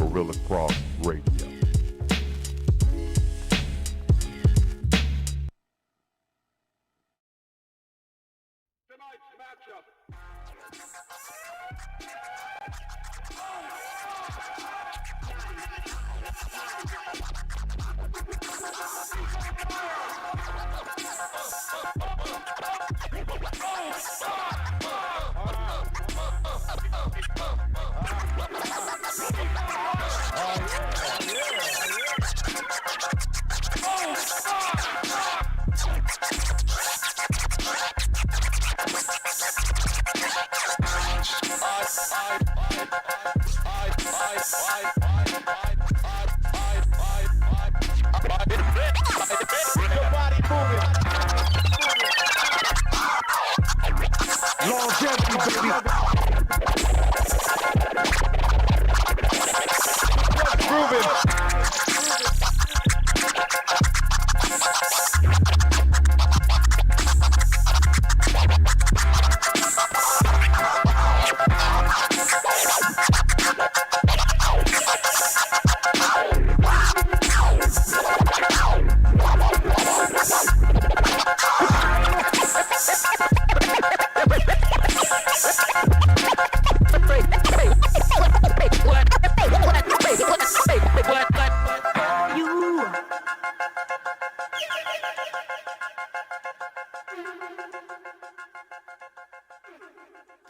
Gorilla Cross Radio.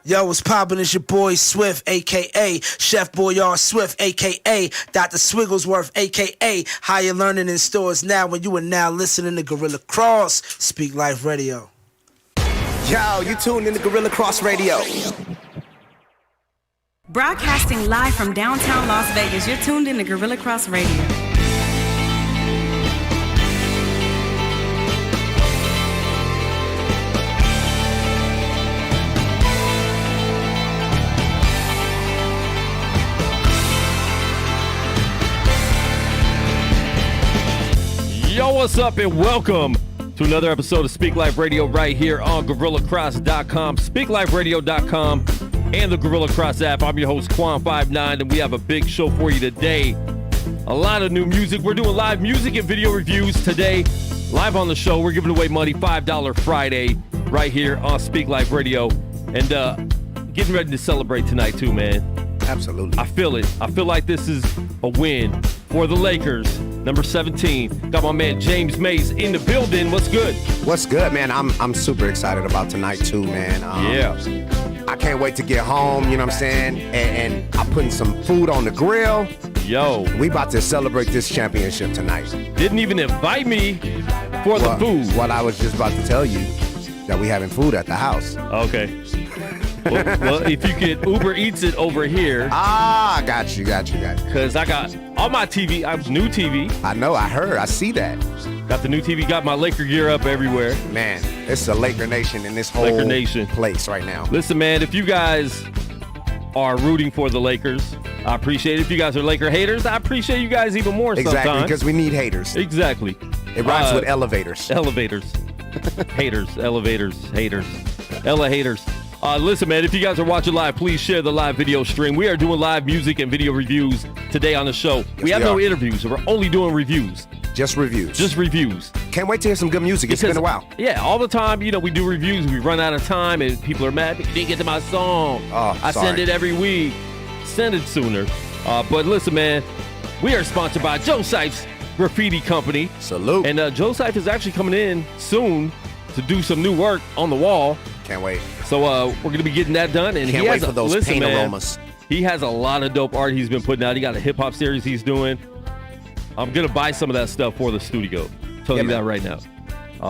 Yo, what's poppin'? It's your boy Swift, a.k.a. Chef Boyard Swift, a.k.a. Dr. Swigglesworth, a.k.a. Higher Learning in stores now when you are now listening to Gorilla Cross, Speak Life Radio. Yo, you tuned in to Gorilla Cross Radio. Broadcasting live from downtown Las Vegas, you're tuned in to Gorilla Cross Radio. Yo, what's up and welcome to another episode of Speak Life Radio right here on GorillaCross.com, SpeakLifeRadio.com, and the Gorilla Cross app. I'm your host, Quan59, and we have a big show for you today. A lot of new music. We're doing live music and video reviews today. Live on the show, we're giving away money, $5 Friday, right here on Speak Life Radio. And getting ready to celebrate tonight too, man. Absolutely. I feel it. I feel like this is a win for the Lakers. Number 17. Got my man James Mays in the building. What's good? What's good, man? I'm super excited about tonight too, man. Yeah. I can't wait to get home, you know what I'm saying? And I'm putting some food on the grill. Yo. We about to celebrate this championship tonight. Didn't even invite me for the food. What I was just about to tell you, that we having food at the house. Okay. Well, if you could Uber Eats it over here. Ah, got you. Because I got on my TV, I have new TV. I know, I heard, I see that. Got the new TV, got my Laker gear up everywhere. Man, it's a Laker Nation in this whole Laker Nation place right now. Listen, man, if you guys are rooting for the Lakers, I appreciate it. If you guys are Laker haters, I appreciate you guys even more sometimes. Exactly, because we need haters. Exactly. It rhymes with elevators. Elevators. Haters, elevators, haters. Ella haters. Listen, man, if you guys are watching live, please share the live video stream. We are doing live music and video reviews today on the show. Yes, we have no interviews. We're only doing reviews. Just reviews. Just reviews. Can't wait to hear some good music. It's been a while. Yeah, all the time, you know, we do reviews. We run out of time, and people are mad. You didn't get to my song. Oh, I sorry. send it every week. Send it sooner. But listen, man, we are sponsored by Joe Sipes Graffiti Company. Salute. And Joe Sipes is actually coming in soon to do some new work on the wall. Can't wait. So we're going to be getting that done. And Can't wait for those paint aromas. He has a lot of dope art he's been putting out. He got a hip-hop series he's doing. I'm going to buy some of that stuff for the studio. Tell you that right now.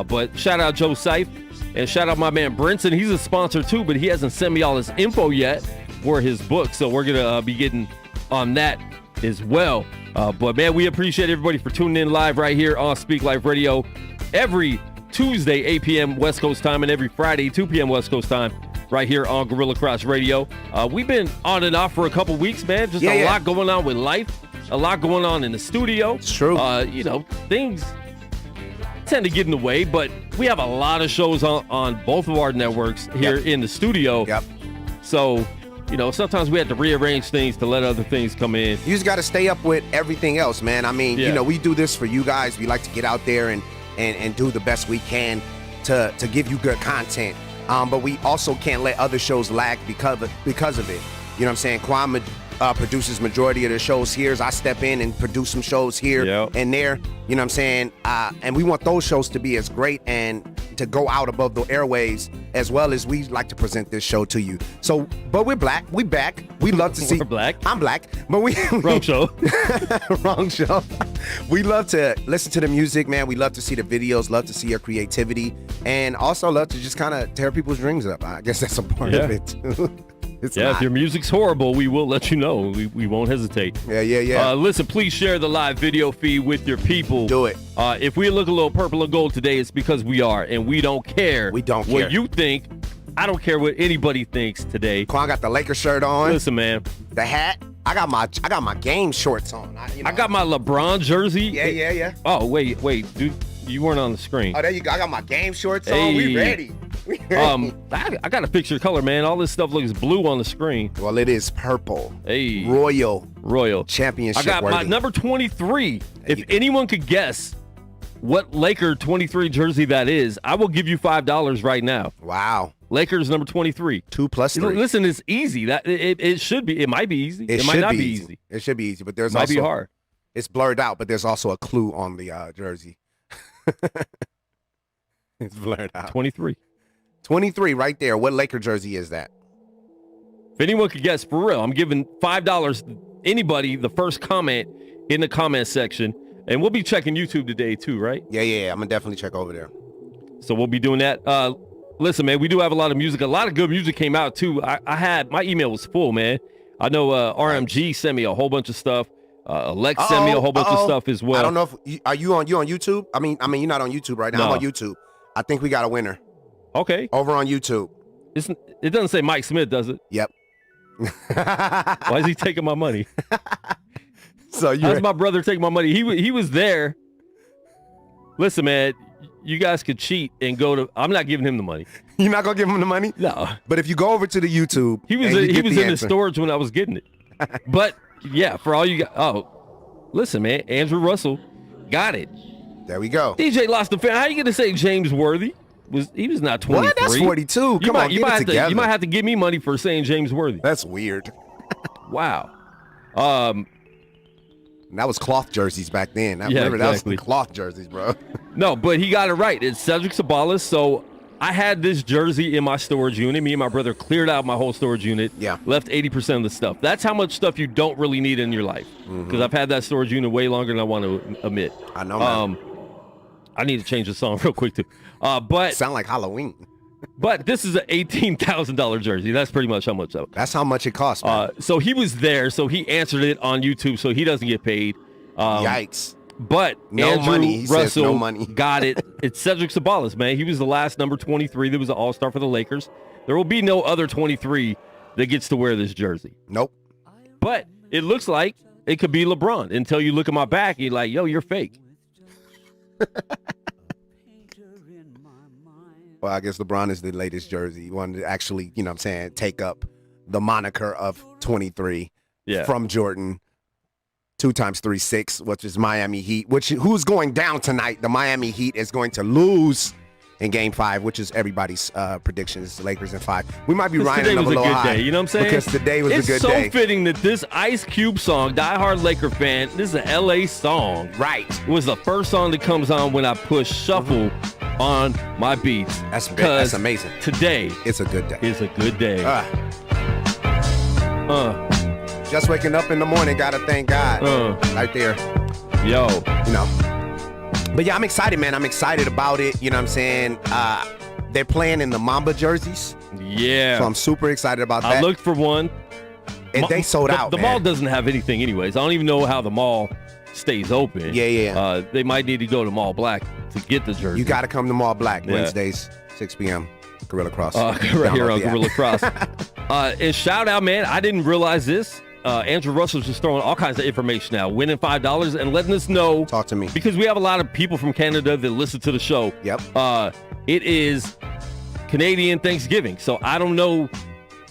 But shout out Joe Sife. And shout out my man Brinson. He's a sponsor too, but he hasn't sent me all his info yet for his book. So we're going to be getting on that as well. But, man, we appreciate everybody for tuning in live right here on Speak Life Radio every Tuesday, 8 p.m. West Coast time, and every Friday, 2 p.m. West Coast time, right here on Gorilla Cross Radio. We've been on and off for a couple weeks, man. Just a lot going on with life, a lot going on in the studio. It's true. You know, things tend to get in the way, but we have a lot of shows on both of our networks here in the studio. Yep. So sometimes we had to rearrange things to let other things come in. You just got to stay up with everything else, man. I mean, we do this for you guys. We like to get out there and do the best we can to give you good content. But we also can't let other shows lag because of it. You know what I'm saying? Quan produces majority of the shows here. I step in and produce some shows here and there. You know what I'm saying? And we want those shows to be as great and to go out above the airwaves as well as we like to present this show to you. So, but we're black. We back. We love to see. We're black. I'm black. But we wrong show. Wrong show. We love to listen to the music, man. We love to see the videos. Love to see your creativity, and also love to just kind of tear people's dreams up. I guess that's a part of it too. If your music's horrible, we will let you know. We won't hesitate. Yeah. Listen, please share the live video feed with your people. Do it. If we look a little purple and gold today, it's because we are, and we don't care. We don't care what you think. I don't care what anybody thinks today. Quan got the Lakers shirt on. Listen, man. The hat. I got my game shorts on. I got my LeBron jersey. Yeah. Oh, wait, dude. You weren't on the screen. Oh, there you go. I got my game shorts on. We ready. I got a picture of color, man. All this stuff looks blue on the screen. Well, it is purple. Hey. Royal. Championship I got worthy. my number 23. If anyone could guess what Laker 23 jersey that is, I will give you $5 right now. Wow. Lakers number 23. 2 plus 3. Listen, it's easy. That it should be. It might be easy. It might not be easy. It should be easy, but there's might also be hard. It's blurred out, but there's also a clue on the jersey. It's blurred out. 23. 23 right there. What Laker jersey is that? If anyone could guess, for real, I'm giving $5 anybody the first comment in the comment section. And we'll be checking YouTube today too, right? Yeah. I'm going to definitely check over there. So we'll be doing that. Listen, man, we do have a lot of music. A lot of good music came out too. I had, my email was full, man. I know RMG sent me a whole bunch of stuff. Alex sent me a whole bunch of stuff as well. I don't know if are you on YouTube? I mean you're not on YouTube right now. No. I'm on YouTube. I think we got a winner. Okay. Over on YouTube. It doesn't say Mike Smith, does it? Yep. Why is he taking my money? So how's my brother taking my money? He was there. Listen, man, you guys could cheat and go to. I'm not giving him the money. You're not gonna give him the money? No. But if you go over to the YouTube, he was in the storage when I was getting it. But yeah, for all you guys. Oh, listen, man, Andrew Russell got it. There we go. DJ lost the fan. How you gonna say James Worthy? He was not 23. What? That's 42. Come on, you might have to give me money for saying James Worthy. That's weird. Wow. That was cloth jerseys back then. That was the cloth jerseys, bro. No, but he got it right. It's Cedric Sabalas. So I had this jersey in my storage unit. Me and my brother cleared out my whole storage unit. Yeah. Left 80% of the stuff. That's how much stuff you don't really need in your life. Because I've had that storage unit way longer than I want to admit. I know, man. I need to change the song real quick, too. But sound like Halloween. But this is an $18,000 jersey. That's pretty much how much. That's how much it costs, man. So he was there. So he answered it on YouTube. So he doesn't get paid. Yikes. But no Andrew money. He Russell says no money. got it. It's Cedric Sabalas, man. He was the last number 23 that was an all-star for the Lakers. There will be no other 23 that gets to wear this jersey. Nope. But it looks like it could be LeBron until you look at my back and you're like, yo, you're fake. Well, I guess LeBron is the latest jersey. He wanted to actually, you know what I'm saying, take up the moniker of 23 from Jordan. 2 times 3, 6, which is Miami Heat, who's going down tonight. The Miami Heat is going to lose in Game 5, which is everybody's predictions, Lakers in 5. We might be riding a little high. Day, you know what I'm saying? Because today was a good day. It's so fitting that this Ice Cube song, Die Hard Laker fan, this is an L.A. song. Right. It was the first song that comes on when I push shuffle on my beats. That's amazing. Today. It's a good day. It's a good day. Just waking up in the morning, gotta thank God. Right there. Yo. You know. But yeah, I'm excited, man. I'm excited about it. You know what I'm saying? They're playing in the Mamba jerseys. Yeah. So I'm super excited about that. I looked for one. And they sold out, The mall doesn't have anything anyways. I don't even know how the mall stays open. Yeah. They might need to go to Mall Black to get the jersey. You got to come to Mall Black Wednesdays, 6 p.m. Gorilla Cross. Right here on Gorilla Cross. And shout out, man. I didn't realize this. Andrew Russell's just throwing all kinds of information now, winning $5 and letting us know. Talk to me. Because we have a lot of people from Canada that listen to the show. Yep. It is Canadian Thanksgiving, so I don't know.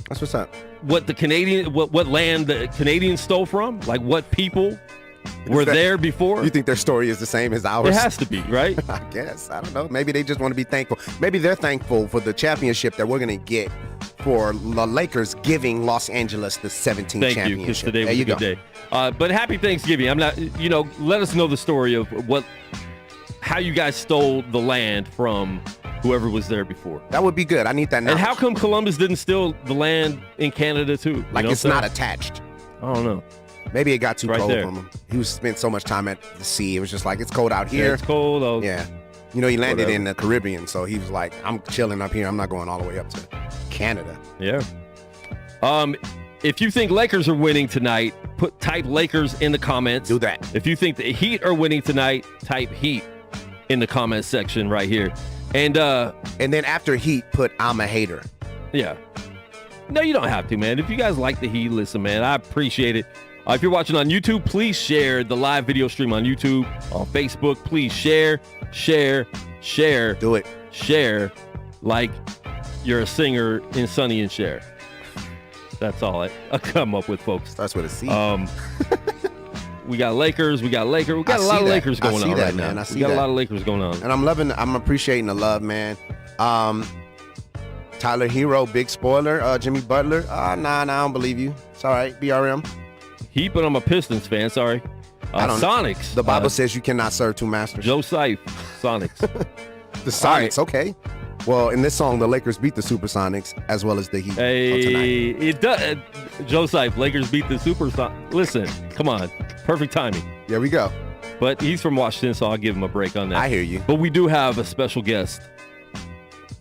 That's what's up. what the Canadian, what land the Canadians stole from? Like what people were there before? You think their story is the same as ours? It has to be, right? I guess. I don't know. Maybe they just want to be thankful. Maybe they're thankful for the championship that we're going to get for the Lakers giving Los Angeles the 17th championship. Thank you, because today was a good day. But happy Thanksgiving. I'm not, let us know the story of how you guys stole the land from whoever was there before. That would be good. I need that knowledge. And how come Columbus didn't steal the land in Canada too? Like it's not attached. I don't know. Maybe it got too cold there. for him. He spent so much time at the sea. It was just like, it's cold out here. Yeah, it's cold. Oh. Yeah. He landed in the Caribbean, so he was like, I'm chilling up here. I'm not going all the way up to Canada. Yeah. If you think Lakers are winning tonight, type Lakers in the comments. Do that. If you think the Heat are winning tonight, type Heat in the comments section right here. And then after Heat, put I'm a hater. Yeah. No, you don't have to, man. If you guys like the Heat, listen, man, I appreciate it. If you're watching on YouTube, please share the live video stream on YouTube. On Facebook, please share. Do it. Share like you're a singer in Sonny and Cher. That's all I come up with, folks. Starts with a C. We got Lakers. We got a lot of Lakers going on right now. We got a lot of Lakers going on. And I'm appreciating the love, man. Tyler Hero, big spoiler. Jimmy Butler. Nah, I don't believe you. It's all right. BRM. Heat, but I'm a Pistons fan. Sorry. Sonics. The Bible says you cannot serve two masters. Joe Seif, Sonics. The Sonics, okay. Well, in this song, the Lakers beat the Supersonics as well as the Heat tonight. It does. Joe Seif, Lakers beat the Supersonics. Listen, come on. Perfect timing. There we go. But he's from Washington, so I'll give him a break on that. I hear you. But we do have a special guest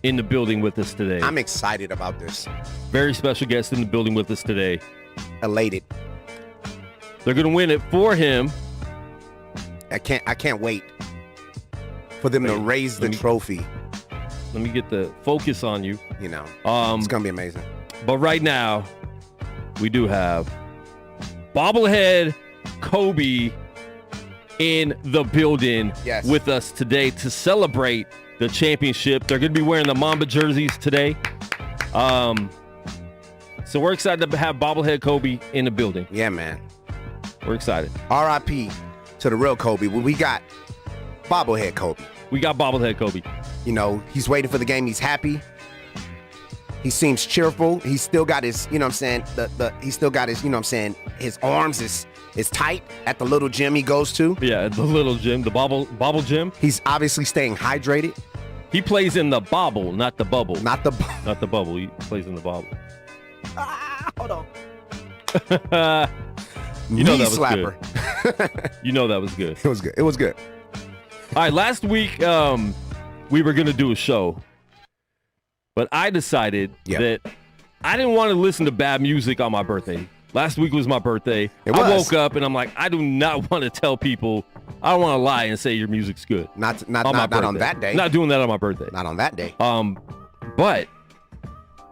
in the building with us today. I'm excited about this. Very special guest in the building with us today. Elated. They're going to win it for him. I can't wait for them to raise the trophy. Let me get the focus on you. It's going to be amazing. But right now, we do have bobblehead Kobe in the building with us today to celebrate the championship. They're going to be wearing the Mamba jerseys today. So we're excited to have bobblehead Kobe in the building. Yeah, man. We're excited. R.I.P. to the real Kobe. We got bobblehead Kobe. We got bobblehead Kobe. He's waiting for the game. He's happy. He seems cheerful. He's still got his, he's still got his, his arms is tight at the little gym he goes to. Yeah, the little gym, the bobble gym. He's obviously staying hydrated. He plays in the bobble, not the bubble. Not the bubble. He plays in the bobble. Hold on. You know that was slapper. Good. You know that was good. It was good. It was good. All right, last week we were going to do a show, but I decided that I didn't want to listen to bad music on my birthday. Last week was my birthday. I woke up and I'm like, I do not want to tell people. I don't want to lie and say your music's good. Not on that day. Not doing that on my birthday. Not on that day. But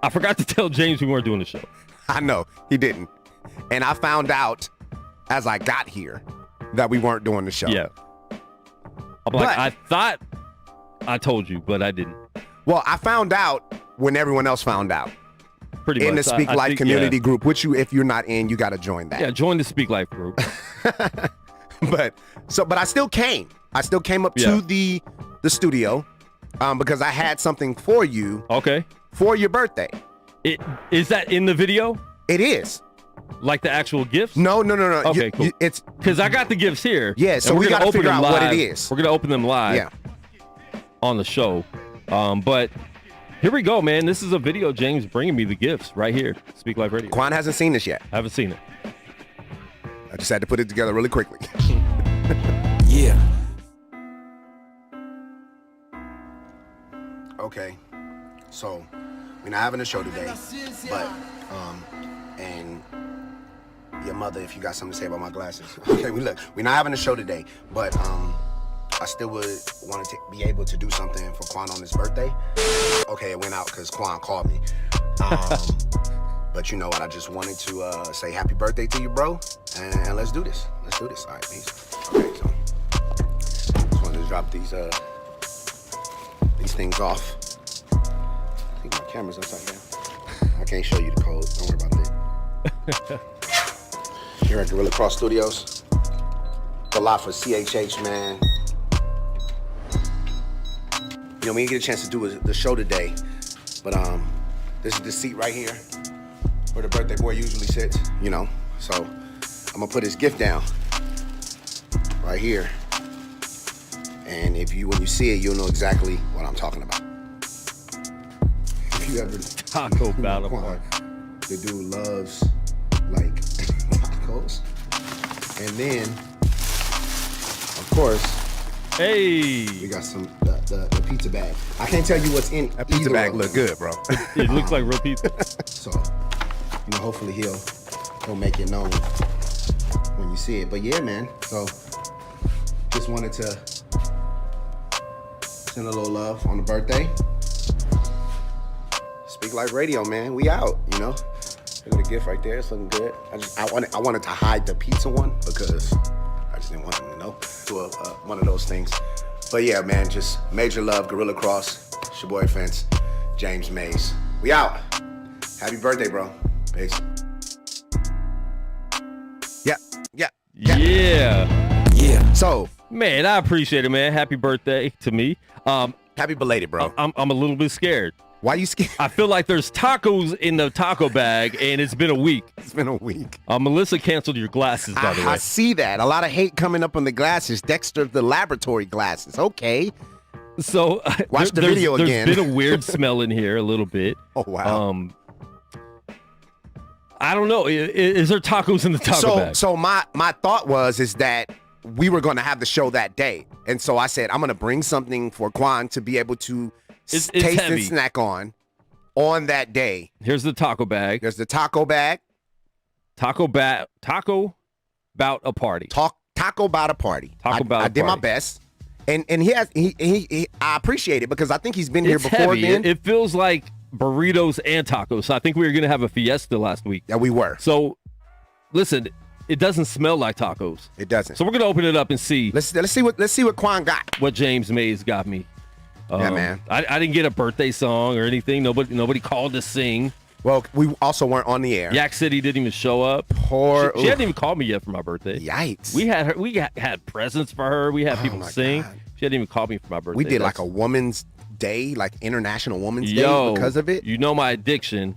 I forgot to tell James we weren't doing the show. I know he didn't, and I found out as I got here that we weren't doing the show. Yeah. I'm like, I thought I told you, but I didn't. Well, I found out when everyone else found out. Pretty much. In the Speak Life community group, which if you're not in, you got to join that. Yeah, join the Speak Life group. But I still came. I still came up to the studio because I had something for you. Okay. For your birthday. Is that in the video? It is. Like the actual gifts? No. Okay, cool. It's because I got the gifts here. Yeah, so we got to figure out what it is. We're going to open them live on the show. But here we go, man. This is a video. James bringing me the gifts right here. Speak Life Radio. Quan hasn't seen this yet. I haven't seen it. I just had to put it together really quickly. Yeah. Okay. So, we're not having a show today, but, and your mother, if you got something to say about my glasses. Okay, we're not having a show today, but, I still would want to be able to do something for Quan on his birthday. Okay, it went out because Quan called me. But you know what? I just wanted to say happy birthday to you, bro. And let's do this. Let's do this. All right, peace. Okay, so just wanted to drop these things off. I think my camera's upside down. I can't show you the code. Don't worry about that. Here at Gorilla Cross Studios. A lot for CHH, man. You know, we didn't get a chance to do the show today, but this is the seat right here where the birthday boy usually sits, you know. So I'm gonna put his gift down right here. And when you see it, you'll know exactly what I'm talking about. If you ever Taco battle party. The dude loves like tacos. And then, of course, we got some the pizza bag. I can't tell you what's in that pizza bag. Look good, bro. It looks like real pizza. So, you know, hopefully he'll make it known when you see it. But yeah, man. So, just wanted to send a little love on the birthday. Speak Life Radio, man. We out. You know. Look at the gift right there. It's looking good. I wanted to hide the pizza one because I just didn't want him to know. Do one of those things. But yeah, man, just major love, Gorilla Cross. It's your boy Fence, James Mays. We out. Happy birthday, bro. Peace. Yeah. So, man, I appreciate it, man. Happy birthday to me. Happy belated, bro. I'm a little bit scared. Why you scared? I feel like there's tacos in the taco bag, and it's been a week. It's been a week. Melissa canceled your glasses, by the way. I see that. A lot of hate coming up on the glasses. Dexter, the laboratory glasses. Okay. So watch the video again. There's been a weird smell in here a little bit. Oh, wow. I don't know. Is there tacos in the taco bag? So my thought is that we were going to have the show that day. And so I said, I'm going to bring something for Quan to be able to it's taste heavy. and snack on that day. Here's the taco bag. There's the taco bag. Taco about a party. Taco about a party. I did my best. And he I appreciate it because I think he's been here before heavy. then. It feels like burritos and tacos. So I think we were going to have a fiesta last week. Yeah, we were. So listen, it doesn't smell like tacos. It doesn't. So we're going to open it up and see. Let's see what Quan got. What James Mays got me. Yeah, man. I didn't get a birthday song or anything. Nobody called to sing. Well, we also weren't on the air. Yak City didn't even show up. She hadn't even called me yet for my birthday. Yikes. We had presents for her. We had people sing. God. She hadn't even called me for my birthday. We did like a woman's day, like International Women's Day because of it. You know my addiction.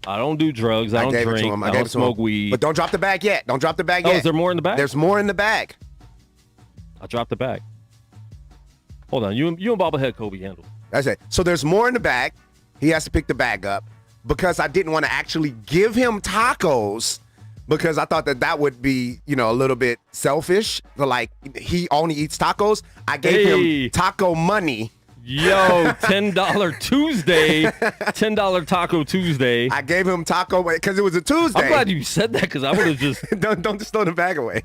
I don't do drugs. I don't drink. I don't smoke weed. But don't drop the bag yet. Don't drop the bag yet. Oh, is there more in the bag? There's more in the bag. I dropped the bag. Hold on. You and Bobblehead Kobe handle. That's it. So there's more in the bag. He has to pick the bag up because I didn't want to actually give him tacos because I thought that would be, a little bit selfish. Like, he only eats tacos. I gave him taco money. Yo, $10 Tuesday. $10 Taco Tuesday. I gave him taco because it was a Tuesday. I'm glad you said that because I would have just... don't just throw the bag away.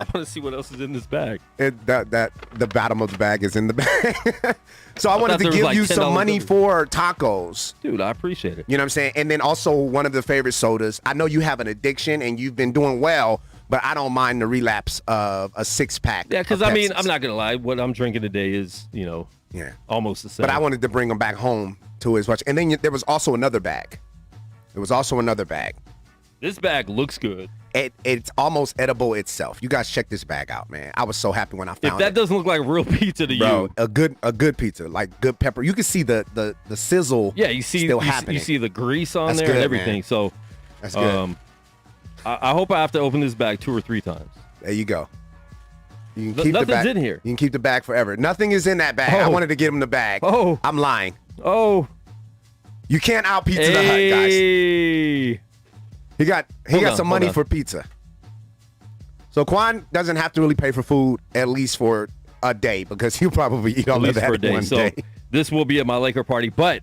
I want to see what else is in this bag. The bottom of the bag is in the bag. So I wanted to give you some money for tacos. Dude, I appreciate it. You know what I'm saying? And then also one of the favorite sodas. I know you have an addiction and you've been doing well, but I don't mind the relapse of a 6-pack. Yeah, because I'm not going to lie. What I'm drinking today is, almost the same. But I wanted to bring them back home to as much. And then there was also another bag. This bag looks good. It's almost edible itself. You guys check this bag out, man. I was so happy when I found it. If that doesn't look like real pizza to you, a good pizza, like good pepper. You can see the sizzle. Yeah, you see still happening. You see the grease on That's there good, and everything. Man. So that's good. I hope I have to open this bag 2 or 3 times. There you go. You can keep Nothing's the bag in here. You can keep the bag forever. Nothing is in that bag. I wanted to get him the bag. Oh, I'm lying. Oh, you can't out pizza the Hut, guys. He got some money for pizza. So Quan doesn't have to really pay for food at least for a day because he'll probably eat all of that in one day. So this will be at my Laker party, but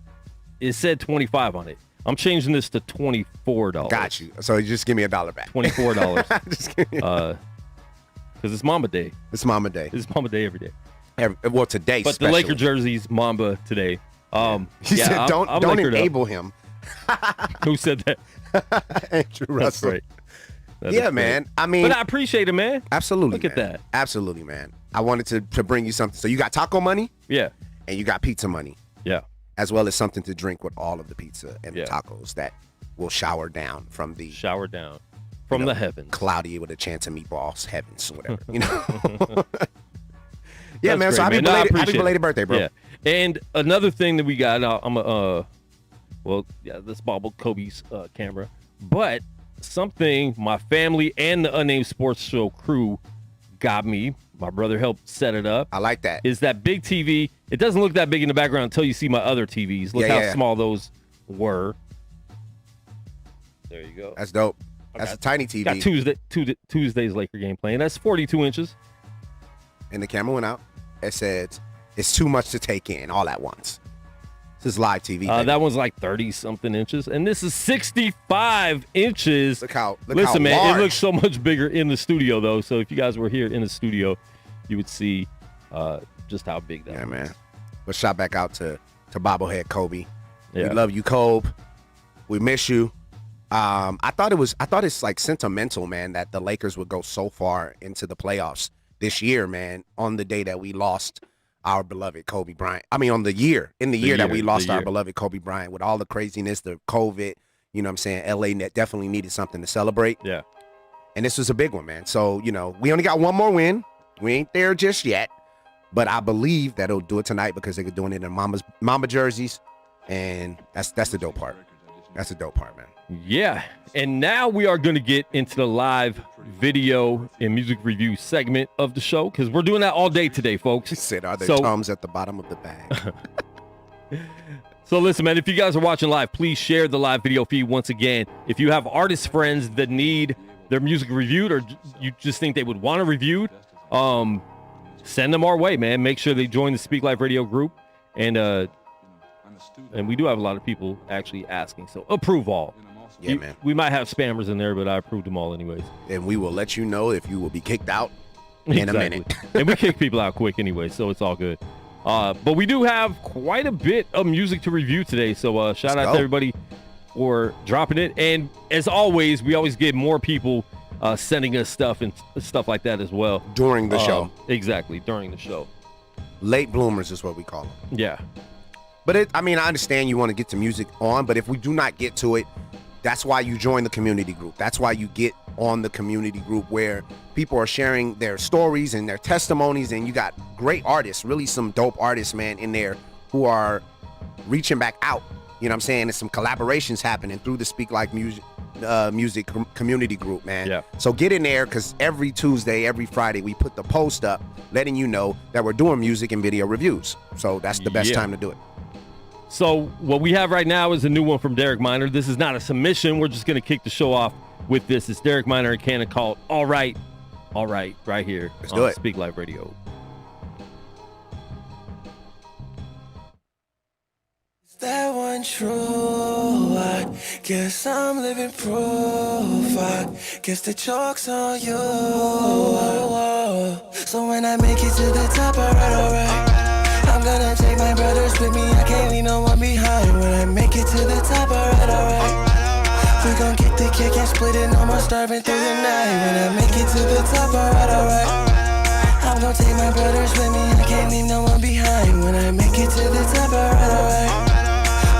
it said 25 on it. I'm changing this to $24. Got you. So you just give me $1 back. $24. Just give me because it's Mamba Day. It's Mamba Day. It's Mamba Day every day. Well, today, but especially. The Laker jersey's Mamba today. He said, don't enable him. Who said that? Andrew Russell. That's right. Yeah, man. I mean, but I appreciate it, man. Absolutely. Look at that. Absolutely, man. I wanted to bring you something. So you got taco money. Yeah. And you got pizza money. Yeah. As well as something to drink with all of the pizza and the tacos that will shower down from the the heavens. Cloudy with a chance of meatballs, heavens, whatever. Yeah, man. Great, So happy belated birthday, bro. Yeah. And another thing that we got, let's bobble Kobe's camera. But something my family and the Unnamed Sports Show crew got me. My brother helped set it up. I like that. Is that big TV? It doesn't look that big in the background until you see my other TVs. Look how small those were. There you go. That's dope. That's a tiny TV. Got Tuesday's Laker game playing. That's 42 inches. And the camera went out. It said, it's too much to take in all at once. This is live TV. That one's like 30-something inches. And this is 65 inches. Look how Listen, man, large. it looks so much bigger in the studio, though. So if you guys were here in the studio, you would see just how big that was. Man. But shout back out to bobblehead Kobe. Yeah. We love you, Kobe. We miss you. I thought it's like sentimental, man, that the Lakers would go so far into the playoffs this year, man, on the day that we lost our beloved Kobe Bryant. I mean, in the year that we lost our beloved Kobe Bryant, with all the craziness, the COVID, you know what I'm saying? LA definitely needed something to celebrate. Yeah. And this was a big one, man. So, we only got one more win. We ain't there just yet. But I believe that it'll do it tonight because they're doing it in Mamba jerseys. And that's the dope part. That's the dope part, man. Yeah. And now we are going to get into the live video and music review segment of the show because we're doing that all day today, folks. He said, are there Tums at the bottom of the bag? So listen, man, if you guys are watching live, please share the live video feed once again. If you have artist friends that need their music reviewed or you just think they would want it reviewed, send them our way, man. Make sure they join the Speak Life Radio group. And we do have a lot of people actually asking. So approve all. Yeah, man. We might have spammers in there, but I approved them all anyways. And we will let you know if you will be kicked out in a minute. And we kick people out quick anyway, so it's all good. But we do have quite a bit of music to review today. So shout out to everybody for dropping it. And as always, we always get more people sending us stuff and stuff like that as well. During the show. Exactly, during the show. Late bloomers is what we call them. Yeah. But I understand you want to get the music on, but if we do not get to it, that's why you join the community group. That's why you get on the community group where people are sharing their stories and their testimonies, and you got great artists, really some dope artists, man, in there who are reaching back out. You know what I'm saying? There's some collaborations happening through the Speak Like music community group, man. Yeah. So get in there because every Tuesday, every Friday, we put the post up letting you know that we're doing music and video reviews. So that's the best time to do it. So what we have right now is a new one from Derek Minor. This is not a submission. We're just going to kick the show off with this. It's Derek Minor and Cannon called All Right, right here on Speak Life Radio. Is that one true? I guess I'm living proof. I guess the joke's on you. So when I make it to the top, alright. I'm gonna take my brothers with me, I can't leave no one behind. When I make it to the top, alright. We gon' get the kick and split it, no more starving through the night. When I make it to the top, alright. I'm gonna take my brothers with me, I can't leave no one behind. When I make it to the top, alright.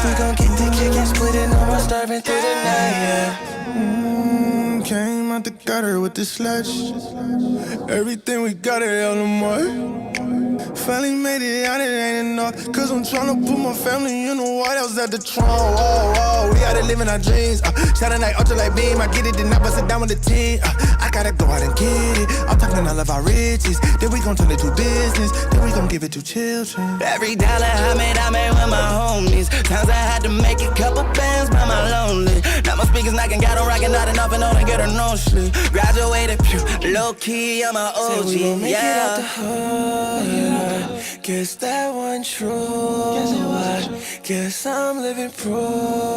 We gon' get the kick and split it, no more starving through the night, yeah. Came out the gutter with the sledge. Everything we got it on the more. Finally made it out, it ain't enough. Cause I'm tryna put my family in the White House at the throne. Whoa, we out here living our dreams. Shining like ultra like beam. I get it, then I bust it down with the team. I gotta go out and get it. I'm talking all of our riches. Then we gon' turn it to business. Then we gon' give it to children. Every dollar I made with my homies. Times I had to make a couple bands by my lonely. Now my speakers knocking, got on rocking, not enough and on and get her no sleep. Graduated, low key, I'm a OG. We gon' make it out the hood, yeah. Guess that one true. Guess I'm living proof.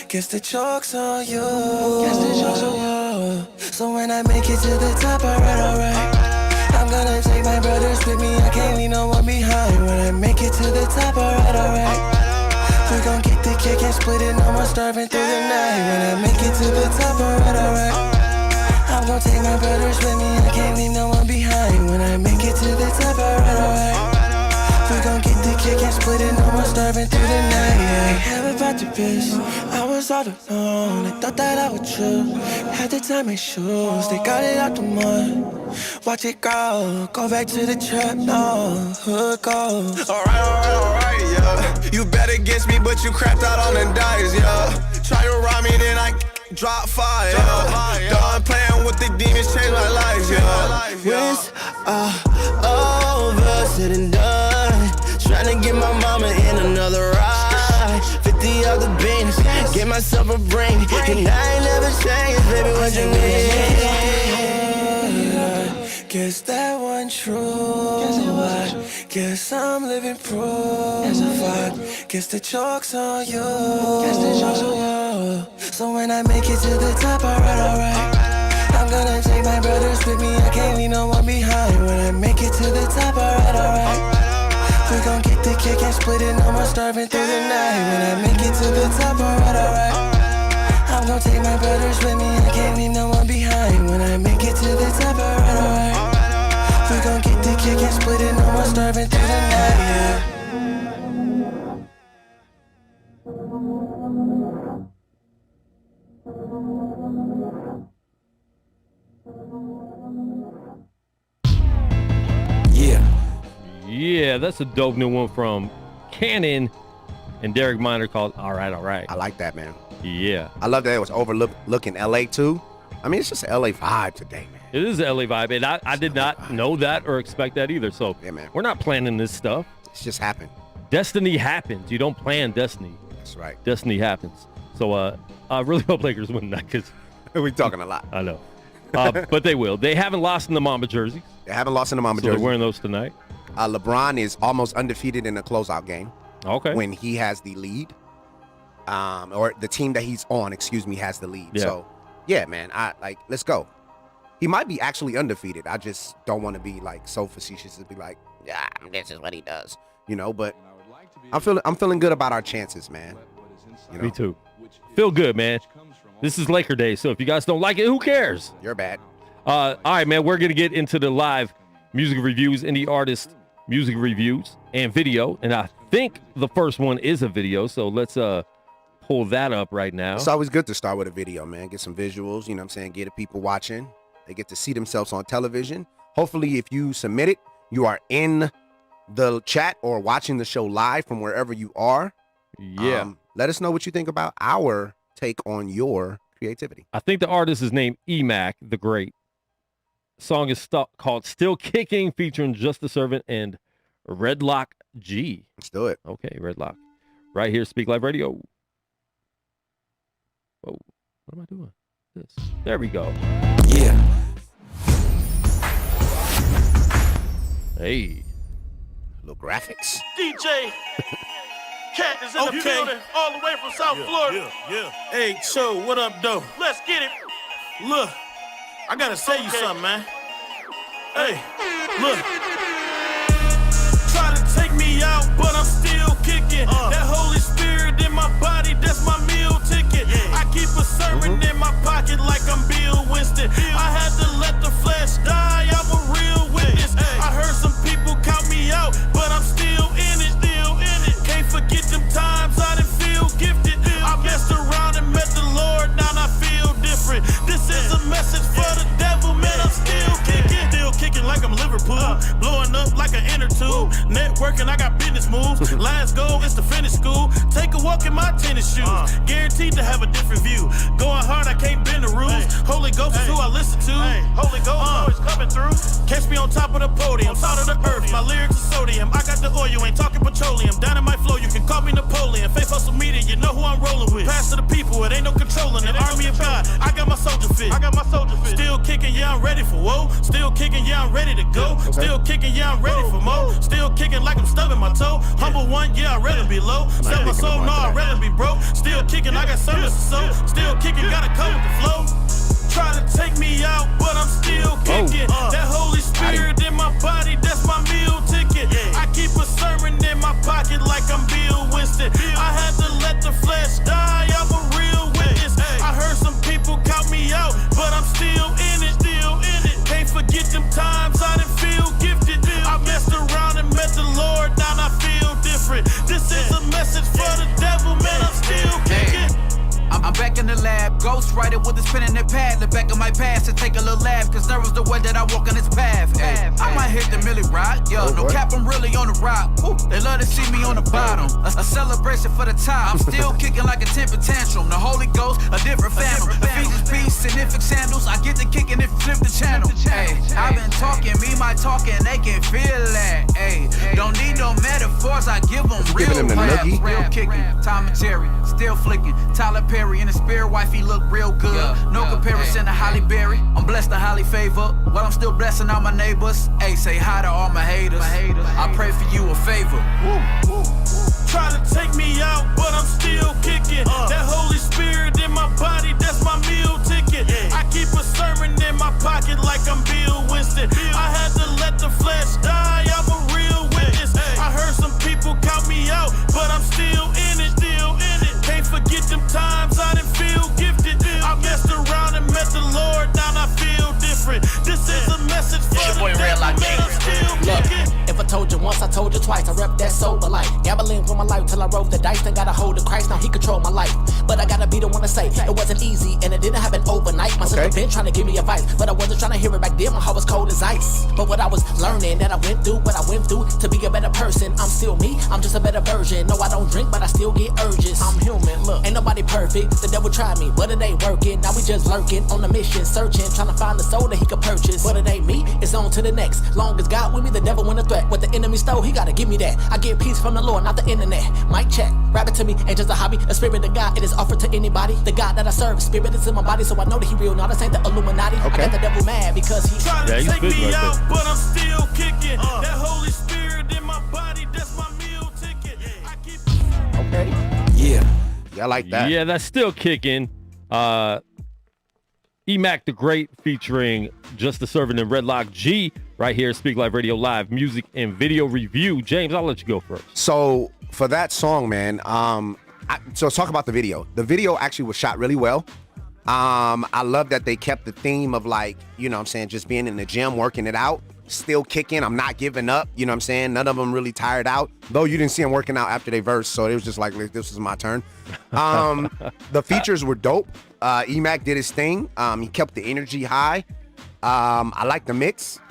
Guess the joke's on you. So when I make it to the top, alright. I'm gonna take my brothers with me, I can't leave no one behind. When I make it to the top, alright. We gon' get the kick and split it, no more starving through the night. When I make it to the top, alright. I'm gon' take my brothers with me, I can't leave no one behind. When I make it to the top, alright. We gon' get the kick and split it, no more starving through the night, yeah. Have about activist. I was all alone, I thought that I would choose. Had to tie my shoes, they got it out the mud. Watch it go back to the trap, no, hood goes. Alright, yeah. You bet against me, but you crapped out on the dice, yeah. Try to rob me, then I drop fire, yeah. Done playing with the demons, change my life, yeah. When's over, said and done. Tryna get my mama in another ride. 50 of the beans, get myself a ring. And I ain't never changed, baby, what you need? Guess that wasn't true. Guess I'm living proof. Guess the joke's on you. So when I make it to the top, alright. I'm gonna take my brothers with me, I can't leave no one behind. When I make it to the top, alright. We gon' get the cake and split it, no more starving through the night. When I make it to the top, alright. I'm gon' take my brothers with me, I can't leave no one behind. When I make it to the top, alright. We gon' get the cake and split it, no more starving through the night, yeah. Yeah, that's a dope new one from Cannon and Derek Minor called All Right. I like that, man. Yeah. I love that it was overlooking LA too. I mean, it's just an LA vibe today, man. It is an LA vibe, and I did not know that or expect that either. So yeah, man. We're not planning this stuff. It's just happened. Destiny happens. You don't plan destiny. That's right. Destiny happens. So I really hope Lakers win that because we're talking a lot. I know. But they will. They haven't lost in the Mamba jerseys. They haven't lost in the Mamba jersey. They're wearing those tonight. LeBron is almost undefeated in a closeout game. Okay. When he has the lead. Or the team that he's on, has the lead. Yeah. So, yeah, man, let's go. He might be actually undefeated. I just don't want to be so facetious to be like, yeah, this is what he does, but I'm feeling good about our chances, man. Me too. Feel good, man. This is Laker Day, so if you guys don't like it, who cares? You're bad. All right, man, we're going to get into the live music reviews, indie artist music reviews and video, and I think the first one is a video, so let's pull that up right now. It's always good to start with a video, man. Get some visuals, you know what I'm saying? Get the people watching. They get to see themselves on television. Hopefully, if you submit it, you are in the chat or watching the show live from wherever you are. Yeah. Let us know what you think about our take on your creativity. I think the artist is named Emac the Great. The song is called Still Kicking, featuring Just the Servant and Redlock G. Let's do it. Okay, Redlock. Right here, Speak Live Radio. Whoa, what am I doing? This. There we go. Yeah. Hey. Little graphics. DJ Cat is in the building all the way from South Florida. Yeah. Hey, Cho, what up, though? Let's get it. Look, I gotta say you something, man. Hey, look. Try to take me out, but I'm still kicking. That Holy Spirit in my body, that's my meal ticket. I keep a sermon in my pocket like I'm Bill Winston. I had to let the flesh die, I'm a real witness. I heard some people count me out, but I'm still in it. Can't forget them times I didn't feel gifted. I messed around and met the Lord, now I feel different. This is a message for the devil, man, I'm still kicking. Still kicking like I'm Liverpool, blowing up like an inner tube. Networking, I got business moves. Last goal is to finish school. Take a walk in my tennis shoes. Guaranteed to have a different view. Going hard, I can't bend the rules. Holy Ghost is who I listen to. Holy Ghost always coming through. Catch me on top of the podium, salt of the earth. My lyrics are sodium. I got the oil, you ain't talking petroleum. Down in my flow, you can call me Napoleon. Face social media, you know who I'm rolling with. Pass to the people, it ain't no controlling. An army of God, I got my soldier fit. Still kicking, yeah, I'm ready for woe. Still kicking, yeah, I'm ready to go. Still kicking, yeah, I'm ready for more. Still kicking like I'm stubbing my toe. Humble one, yeah, I'd rather be low. Sell my soul, no, I'd rather be broke. Still kicking, I got service to sow. Still kicking, gotta come with the flow. Try to take me out, but I'm still kicking. That Holy Spirit in my body, that's my meal ticket. I keep a sermon in my pocket like I'm Bill Winston. I had to let the flesh die, I'm a real witness. I heard some people count me out, but I'm still in it. Can't forget them times I didn't feel gifted. I messed around and met the Lord, now I feel different. This is a message for the devil, man, I'm still in the lab. Ghost writer with a pen in the pad. The back of my past to take a little laugh. Cause nervous the way that I walk in this path. Ay, I might hit the Millie rock. Yo, no cap, I'm really on the rock. Ooh, they love to see me on the bottom. A celebration for the top. I'm still kicking like a temper tantrum. The Holy Ghost, a different phantom. Ephesians peace, significant sandals. I get to kicking and flip the channel. Ay, I've been talking, me my talking, they can feel that. Ay, don't need no metaphors, I give them real raps. Real kicking, Tom and Jerry, still flicking. Tyler Perry and the spirit wifey look real good. No comparison to Holly Berry. I'm blessed and highly favored. While I'm still blessing all my neighbors. Ay, say hi to all my haters. I pray for you a favor. Try to take me out, but I'm still kicking. That Holy Spirit in my body, that's my meal ticket. I keep a sermon in my pocket like I'm Bill Winston. I had to let the flesh die, I'm a real witness. I heard some people count me out, but I'm still in it. Can't forget them times I didn't feel gifted. I messed around and met the Lord, now I feel different. This is a message for the devil, man, I'm still kicking. If I told you once, I told you twice. I rep that sober life. Gambling for my life till I rolled the dice. Then got a hold of Christ, now he control my life. But I gotta be the one to say it wasn't easy and it didn't happen overnight. My sister been trying to give me advice, but I wasn't trying to hear it back then. My heart was cold as ice. But what I was learning, that I went through what I went through to be a better person. I'm still me, I'm just a better version. No, I don't drink, but I still get urges. I'm human, look, ain't nobody perfect. The devil tried me, but it ain't working. Now we just lurking on a mission, searching, trying to find the soul that he could purchase. But it ain't me, it's on to the next. Long as God with me, the devil win a threat. What the enemy stole, he gotta give me that. I get peace from the Lord, not the internet. Mic check, rap it to me ain't just a hobby. A spirit of God, it is offered to anybody. The God that I serve, spirit is in my body, so I know that he real. Now this ain't the Illuminati. I got the devil mad because he trying to take me out, but I'm still kicking. That Holy Spirit in my body, that's my meal ticket. I keep Yeah, I like that. Yeah, that's still kicking. E-Mac the Great featuring Just the Servant and Redlock G right here, Speak Life Radio Live, music and video review. James, I'll let you go first. So for that song, man, so let's talk about the video. The video actually was shot really well. I love that they kept the theme of, like, you know what I'm saying, just being in the gym, working it out, still kicking. I'm not giving up. You know what I'm saying? None of them really tired out, though you didn't see them working out after they verse. So it was just like, this is my turn. The features were dope. E-Mac did his thing. He kept the energy high. I like the mix.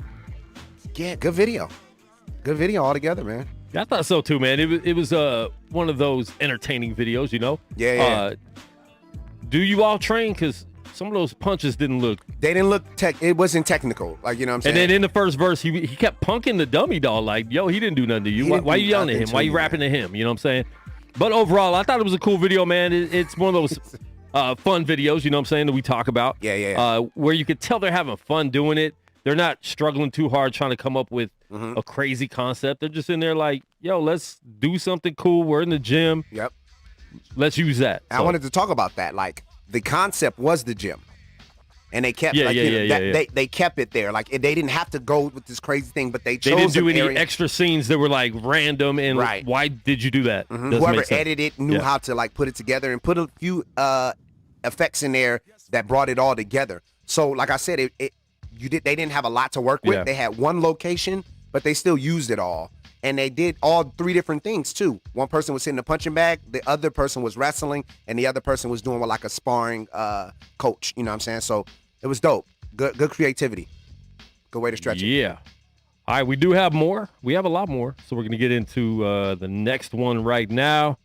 Yeah, good video. Good video altogether, man. Yeah, I thought so too, man. It was one of those entertaining videos, you know? Yeah. Do you all train? Because some of those punches didn't look... They didn't look... It wasn't technical. Like, you know what I'm saying? And then in the first verse, he kept punking the dummy dog. Like, yo, he didn't do nothing to you. Why you yelling at him? Why you rapping to him? You know what I'm saying? But overall, I thought it was a cool video, man. It's one of those fun videos, you know what I'm saying, that we talk about. Yeah. Where you could tell they're having fun doing it. They're not struggling too hard trying to come up with a crazy concept. They're just in there like, yo, let's do something cool. We're in the gym. Yep. Let's use that. I wanted to talk about that. Like, the concept was the gym. And they kept they kept it there. Like, they didn't have to go with this crazy thing, but they chose. They didn't do any area. extra scenes that were like random and right. Why did you do that? Whoever edited knew how to, like, put it together and put a few effects in there that brought it all together. So, like I said, they didn't have a lot to work with. Yeah. They had one location, but they still used it all. And they did all three different things, too. One person was sitting in a punching bag, the other person was wrestling, and the other person was doing like a sparring coach. You know what I'm saying? So it was dope. Good creativity. Good way to stretch it. Yeah. All right, we do have more. We have a lot more. So we're going to get into the next one right now.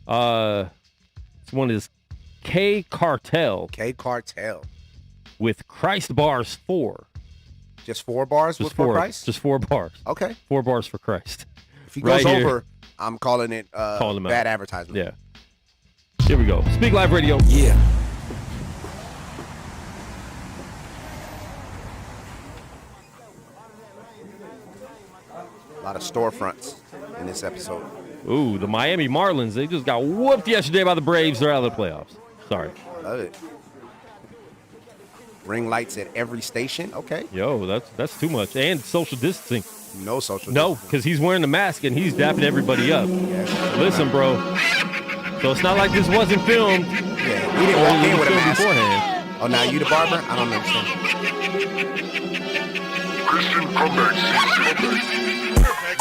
This one is K Cartel. K Cartel. With Christ Bars 4. Just 4 bars with Christ? Just 4 bars. Okay. 4 bars for Christ. If he goes over, I'm calling it bad advertisement. Yeah. Here we go. Speak Live Radio. Yeah. A lot of storefronts in this episode. Ooh, the Miami Marlins, they just got whooped yesterday by the Braves. They're out of the playoffs. Sorry. Love it. Ring lights at every station. Okay. Yo, that's too much. And social distancing. No social distancing. No, because he's wearing the mask and he's dapping everybody up. Yeah. Listen, bro. So it's not like this wasn't filmed. Yeah, he didn't walk in with a mask. Beforehand. Oh, now you the barber? I don't understand.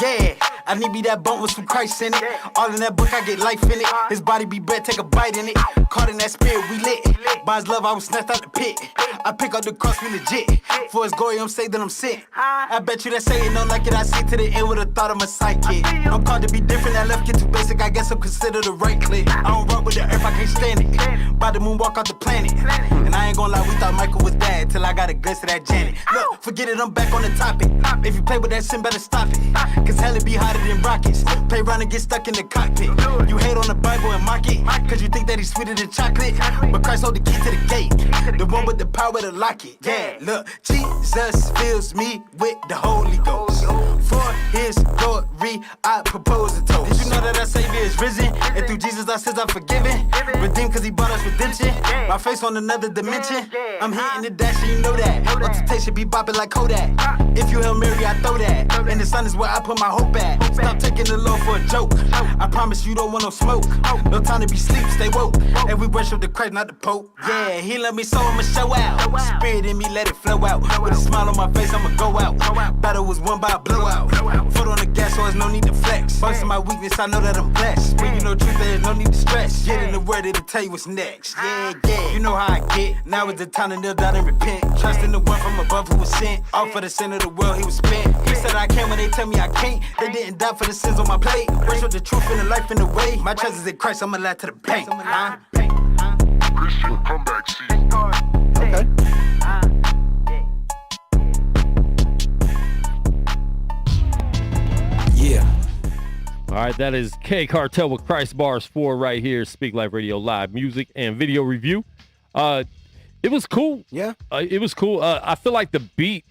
Yeah, I need me that bump with some Christ in it. All in that book, I get life in it. His body be bread, take a bite in it. Caught in that spirit, we lit. By his love, I was snatched out the pit. I pick up the cross, we legit. For his glory, I'm saved and I'm sent. I bet you that Satan don't like it. I see to the end with a thought of my sidekick. I'm called to be different, that left get too basic. I guess I'm considered a right click. I don't rock with the earth, I can't stand it. By the moon, walk off the planet. And I ain't gonna lie, we thought Michael was bad till I got a glimpse of that Janet. Look, forget it, I'm back on the topic. If you play with that sin, better stop it. Cause hell, it be hotter than rockets. Play around and get stuck in the cockpit. You hate on the Bible and mock it. Cause you think that he's sweeter than chocolate. But Christ hold the key to the gate. The one with the power to lock it. Yeah, look, Jesus fills me with the Holy Ghost. For his glory, I propose a toast. Did you know that our Savior is risen? And through Jesus our sins are forgiven. Redeemed cause he bought us redemption. My face on another dimension. I'm hitting the dash and you know that. Rotation be bopping like Kodak. If you Hail Mary, I throw that. And the sun is where I put my hope at. Stop taking the Lord for a joke. I promise you don't want no smoke. No time to be sleep, stay woke. And we worship the Christ, not the Pope. Yeah, he love me so I'ma show out. Spirit in me, let it flow out. With a smile on my face, I'ma go out. Battle was won by a blowout. Foot on the gas, so there's no need to flex. First of my weakness, I know that I'm blessed. When you know truth, there's no need to stress. Get in the word, it'll tell you what's next. Yeah, yeah, you know how I get. Now is the time to kneel down and repent. Trust in the one from above who was sent. All for the sin of the world, he was spent. He said I can when they tell me I can't. They didn't die for the sins on my plate. Worship the truth and the life in the way. My treasures in Christ, I'ma lie to the bank. Christian comeback season. Okay. Yeah. All right, that is K Cartel with Christ Bars 4 right here. Speak Life Radio Live music and video review. It was cool. Yeah. It was cool. I feel like the beat,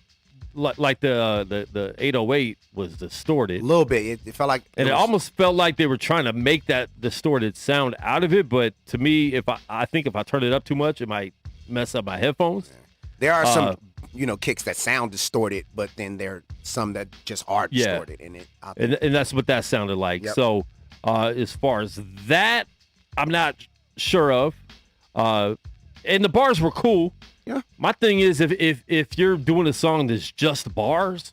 like the 808 was distorted. A little bit. It felt like, and it almost felt like they were trying to make that distorted sound out of it. But to me, I think if I turn it up too much, it might mess up my headphones. There are some, kicks that sound distorted, but then there are some that just are distorted in it. And that's what that sounded like. Yep. So as far as that, I'm not sure of. And the bars were cool. Yeah. My thing is, if you're doing a song that's just bars,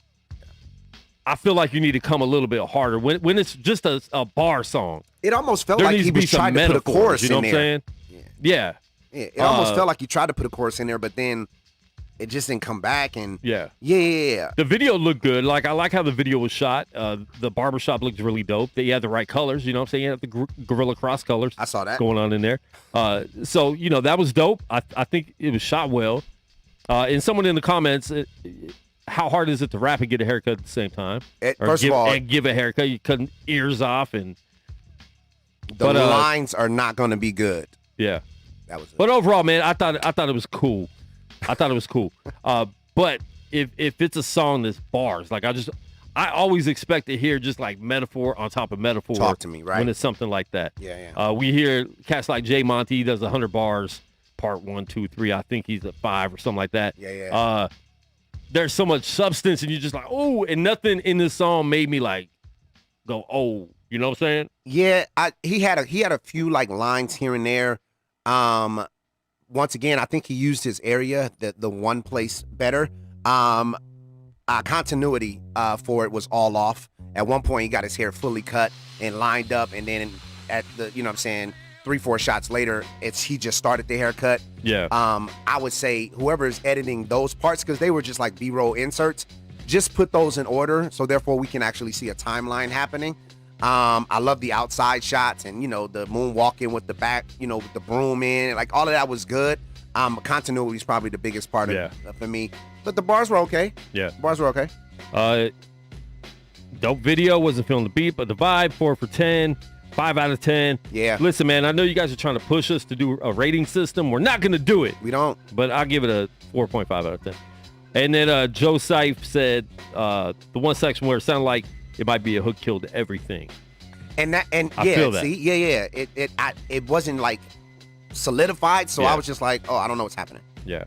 I feel like you need to come a little bit harder. When it's just a bar song, it almost felt like he was trying to put a chorus in there. You know what I'm saying? Yeah. It almost felt like he tried to put a chorus in there, but then it just didn't come back. And yeah. The video looked good. Like, I like how the video was shot. The barbershop looked really dope. They had the right colors. You know what I'm saying? You had the Gorilla Cross colors. I saw that going on in there. So that was dope. I think it was shot well. And someone in the comments, how hard is it to rap and get a haircut at the same time? First of all, and give a haircut. You cutting ears off, and the lines are not going to be good. Yeah, that was. But overall, man, I thought it was cool. I thought it was cool. But if it's a song that's bars, like I always expect to hear just like metaphor on top of metaphor. Talk to me, right? When it's something like that. Yeah. We hear cats like Jay Monty, he does 100 bars, part 1, 2, 3. I think he's at 5 or something like that. Yeah. There's so much substance, and you're just like, oh, and nothing in this song made me like go, oh, you know what I'm saying? Yeah, he had a few like lines here and there. Once again, I think he used his area, the one place better. Continuity for it was all off. At one point, he got his hair fully cut and lined up, and then at the, 3-4 shots later, he just started the haircut. Yeah. I would say whoever is editing those parts, because they were just like B-roll inserts, just put those in order, so therefore we can actually see a timeline happening. I love the outside shots and, the moonwalking with the back, with the broom in, like all of that was good. Continuity is probably the biggest part for me, but the bars were okay. Yeah. The bars were okay. Dope video, wasn't feeling the beat, but the vibe, 4 for 10, 5 out of 10. Yeah. Listen, man, I know you guys are trying to push us to do a rating system. We're not going to do it. We don't. But I'll give it a 4.5 out of 10. And then Joe Seif said the one section where it sounded like it might be a hook killed everything. And I yeah, feel that. See, yeah. It wasn't like solidified, so I was just like, I don't know what's happening. Yeah.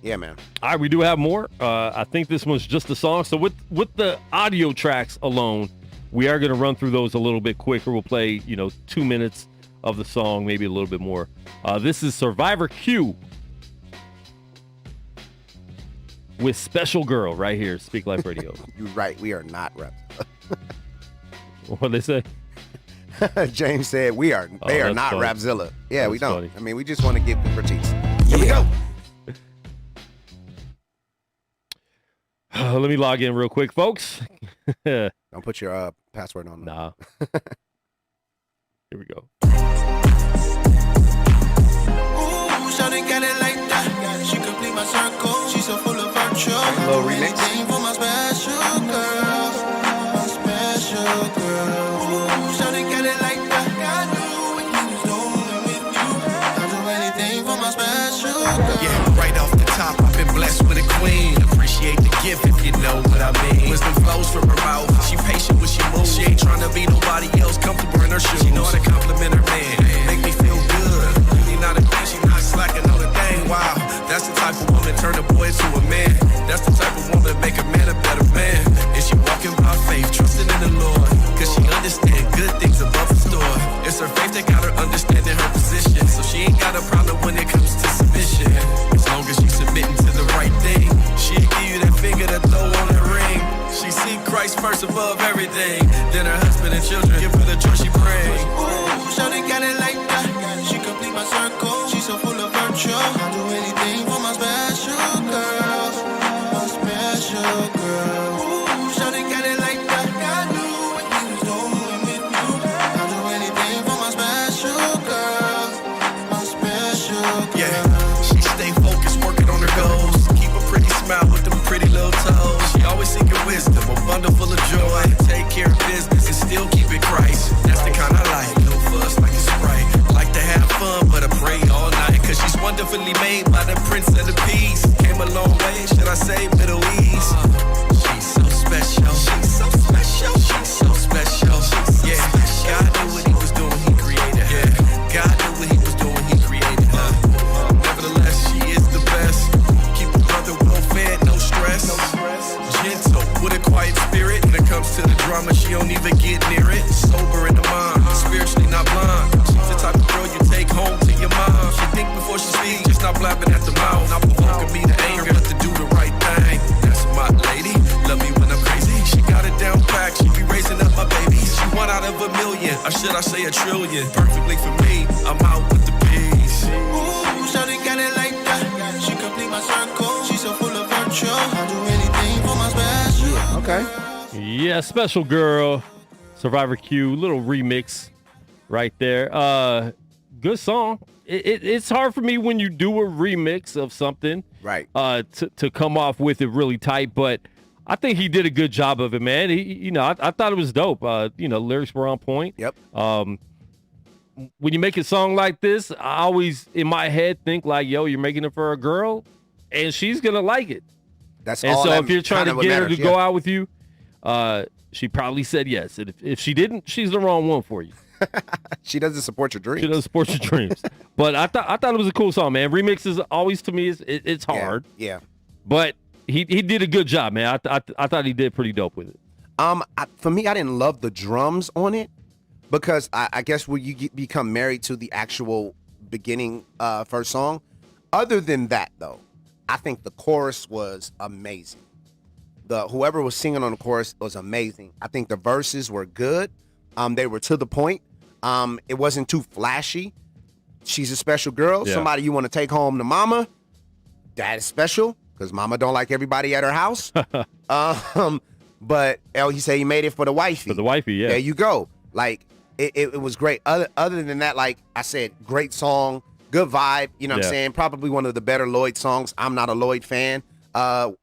Yeah, man. All right, we do have more. I think this one's just a song. So with the audio tracks alone, we are going to run through those a little bit quicker. We'll play, 2 minutes of the song, maybe a little bit more. This is Survivor Q. with Special Girl right here, Speak Life Radio. You're right. We are not Rapzilla. What'd they say? James said they are not funny. Rapzilla. Yeah, we don't. Funny. I mean, we just want to give the critiques. Here we go. Let me log in real quick, folks. Don't put your password on. Nah. Here we go. Ooh, shawty got it like that. She complete my circle. She's so full of virtue. Little remix. Anything for my special girl. My special girl. Ooh, shawty got it like that. I knew when you was going with you. I'll do anything for my special girl. Yeah, right off the top, I've been blessed with a queen. Appreciate the gift if you know what I mean. Wisdom flows from her mouth. She patient when she moves. She ain't trying to be nobody else. Comfortable in her shoes. She know how to compliment her man. Make me feel good. Really not a thing. She not slacking on a thing. Wow, that's the type of woman turn a boy into a man. That's the type of woman make a man a better man. And she walking by faith, trusting in the Lord. Cause she understand good things above the store. It's her faith that got her understanding her position. So she ain't got a problem when it comes to submission. As long as she's submitting to the right thing, she'll give you that finger to throw on that ring. She see Christ first above everything. Then her husband and children give her the joy she brings. Ooh, shawty got it like that. She complete my circle. She's so full of virtue. I'll do anything for my special girl. My special girl. Ooh, shawty got it like that. I knew when you was going with you. I'll do anything for my special girl. My special girl. Yeah, she stay focused, working on her goals. Keep a pretty smile with them pretty little toes. She always seeking wisdom, a bundle full of joy. Take care of business and still keep it Christ. That's the kind I like. No fuss like a Sprite. Like to have fun, but I pray all night. Cause she's wonderfully made by the Prince of the Peace. Came a long way, should I say Middle East? She's so special. She's so special. She's so special. Yeah, God knew what he was doing, he created her. God knew what he was doing, he created her. Nevertheless, she is the best. Keep a brother well fed, no stress. Gentle, with a quiet spirit. When it comes to the drama, she don't even get near it. Sober in the mind, spiritually not blind. She's the type of girl you take home to your mom. She think before she speaks, just not blabbing at the mouth. Not provoking me to anger, but to do the right thing. That's my lady, love me when I'm crazy. She got it down packed, she be raising up my babies. She 1 out of a million, or should I say a trillion. Perfectly for me, I'm out with the peace. Ooh, shawty got it like that. She complete my circle. She's so full of virtue. I'll do anything for my special. Okay. Yeah, Special Girl, Survivor Q, little remix right there. Good song. It's hard for me when you do a remix of something, right? To come off with it really tight, but I think he did a good job of it, man. I thought it was dope. Lyrics were on point. Yep. When you make a song like this, I always in my head think like, yo, you're making it for a girl, and she's gonna like it. That's and all. So if you're trying to get her to go yeah. out with you, she probably said yes. And if she didn't, she's the wrong one for you. She doesn't support your dreams. She doesn't support your dreams. But I thought it was a cool song, man. Remixes always to me it's hard. Yeah. But he did a good job, man. I thought he did pretty dope with it. For me, I didn't love the drums on it because I guess when you become married to the actual beginning first song. Other than that, though, I think the chorus was amazing. Whoever was singing on the chorus was amazing. I think the verses were good. They were to the point. It wasn't too flashy. She's a special girl. Yeah. Somebody you want to take home to mama. That is special because mama don't like everybody at her house. But he said he made it for the wifey. For the wifey, yeah. There you go. Like it was great. Other than that, like I said, great song, good vibe. You know what I'm saying? Probably one of the better Lloyd songs. I'm not a Lloyd fan.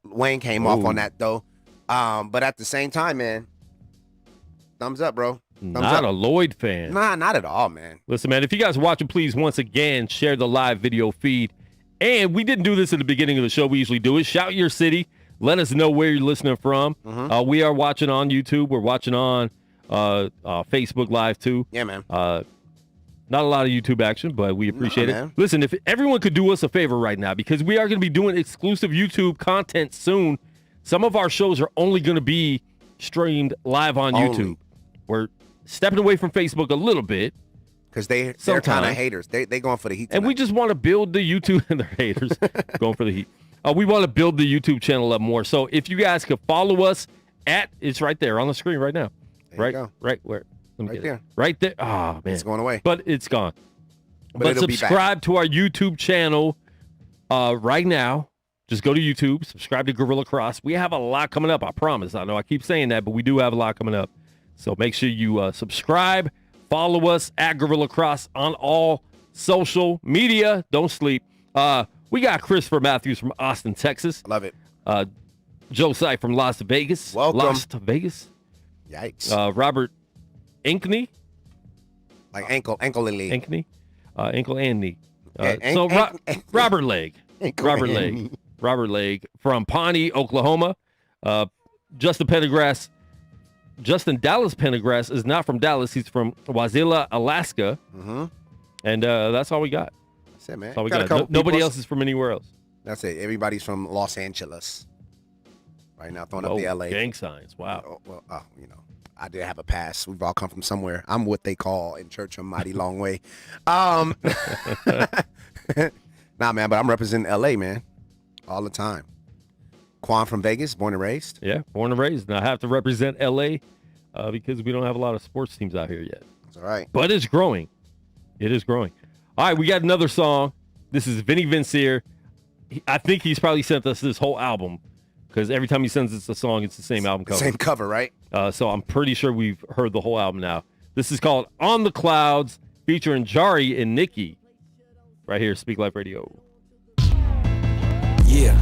Wayne came off on that though. But at the same time, man, thumbs up, bro. Not a Lloyd fan. Nah, not at all, man. Listen, man, if you guys are watching, please, once again, share the live video feed. And we didn't do this at the beginning of the show. We usually do it. Shout your city. Let us know where you're listening from. Mm-hmm. We are watching on YouTube. We're watching on Facebook Live, too. Yeah, man. Not a lot of YouTube action, but we appreciate it. Man. Listen, if everyone could do us a favor right now, because we are going to be doing exclusive YouTube content soon. Some of our shows are only going to be streamed live on YouTube. We're stepping away from Facebook a little bit. Because they're kind of haters. They going for the heat tonight. And we just want to build the YouTube and their haters going for the heat. We want to build the YouTube channel up more. So if you guys could follow us it's right there on the screen right now. There you go. Right where? Let me Right get there. it. Right there. Oh, man. It's going away. But it's gone. But But it'll be back. subscribe to our YouTube channel right now. Just go to YouTube, subscribe to Gorilla Cross. We have a lot coming up, I promise. I know I keep saying that, but we do have a lot coming up. So make sure you subscribe, follow us at Gorilla Cross on all social media. Don't sleep. We got Christopher Matthews from Austin, Texas. Love it. Joe Sight from Las Vegas. Welcome. Las Vegas. Yikes. Robert Ankney. Like ankle and leg. Ankney. Ankle and knee. Yeah, Robert Legg. Ankle Robert and Legg. knee. Robert Legg from Pawnee, Oklahoma. Justin Dallas Pendergrass is not from Dallas. He's from Wasilla, Alaska. Mm-hmm. And that's all we got. That's it, man. That's all we Got a got. couple Nobody people- else is from anywhere else. That's it. Everybody's from Los Angeles. Right now, throwing up the LA. Gang signs. Wow. I did have a pass. We've all come from somewhere. I'm what they call in church a mighty long way. Nah, man, but I'm representing LA, man, all the time. Quan from Vegas, born and raised. Yeah, born and raised. And I have to represent LA because we don't have a lot of sports teams out here yet. That's all right. But it's growing. It is growing. All right, we got another song. This is Vinny Vincier. I think he's probably sent us this whole album because every time he sends us a song, it's the same album cover. Same cover, right? So I'm pretty sure we've heard the whole album now. This is called On the Clouds, featuring Jari and Nikki. Right here, Speak Life Radio. Yeah.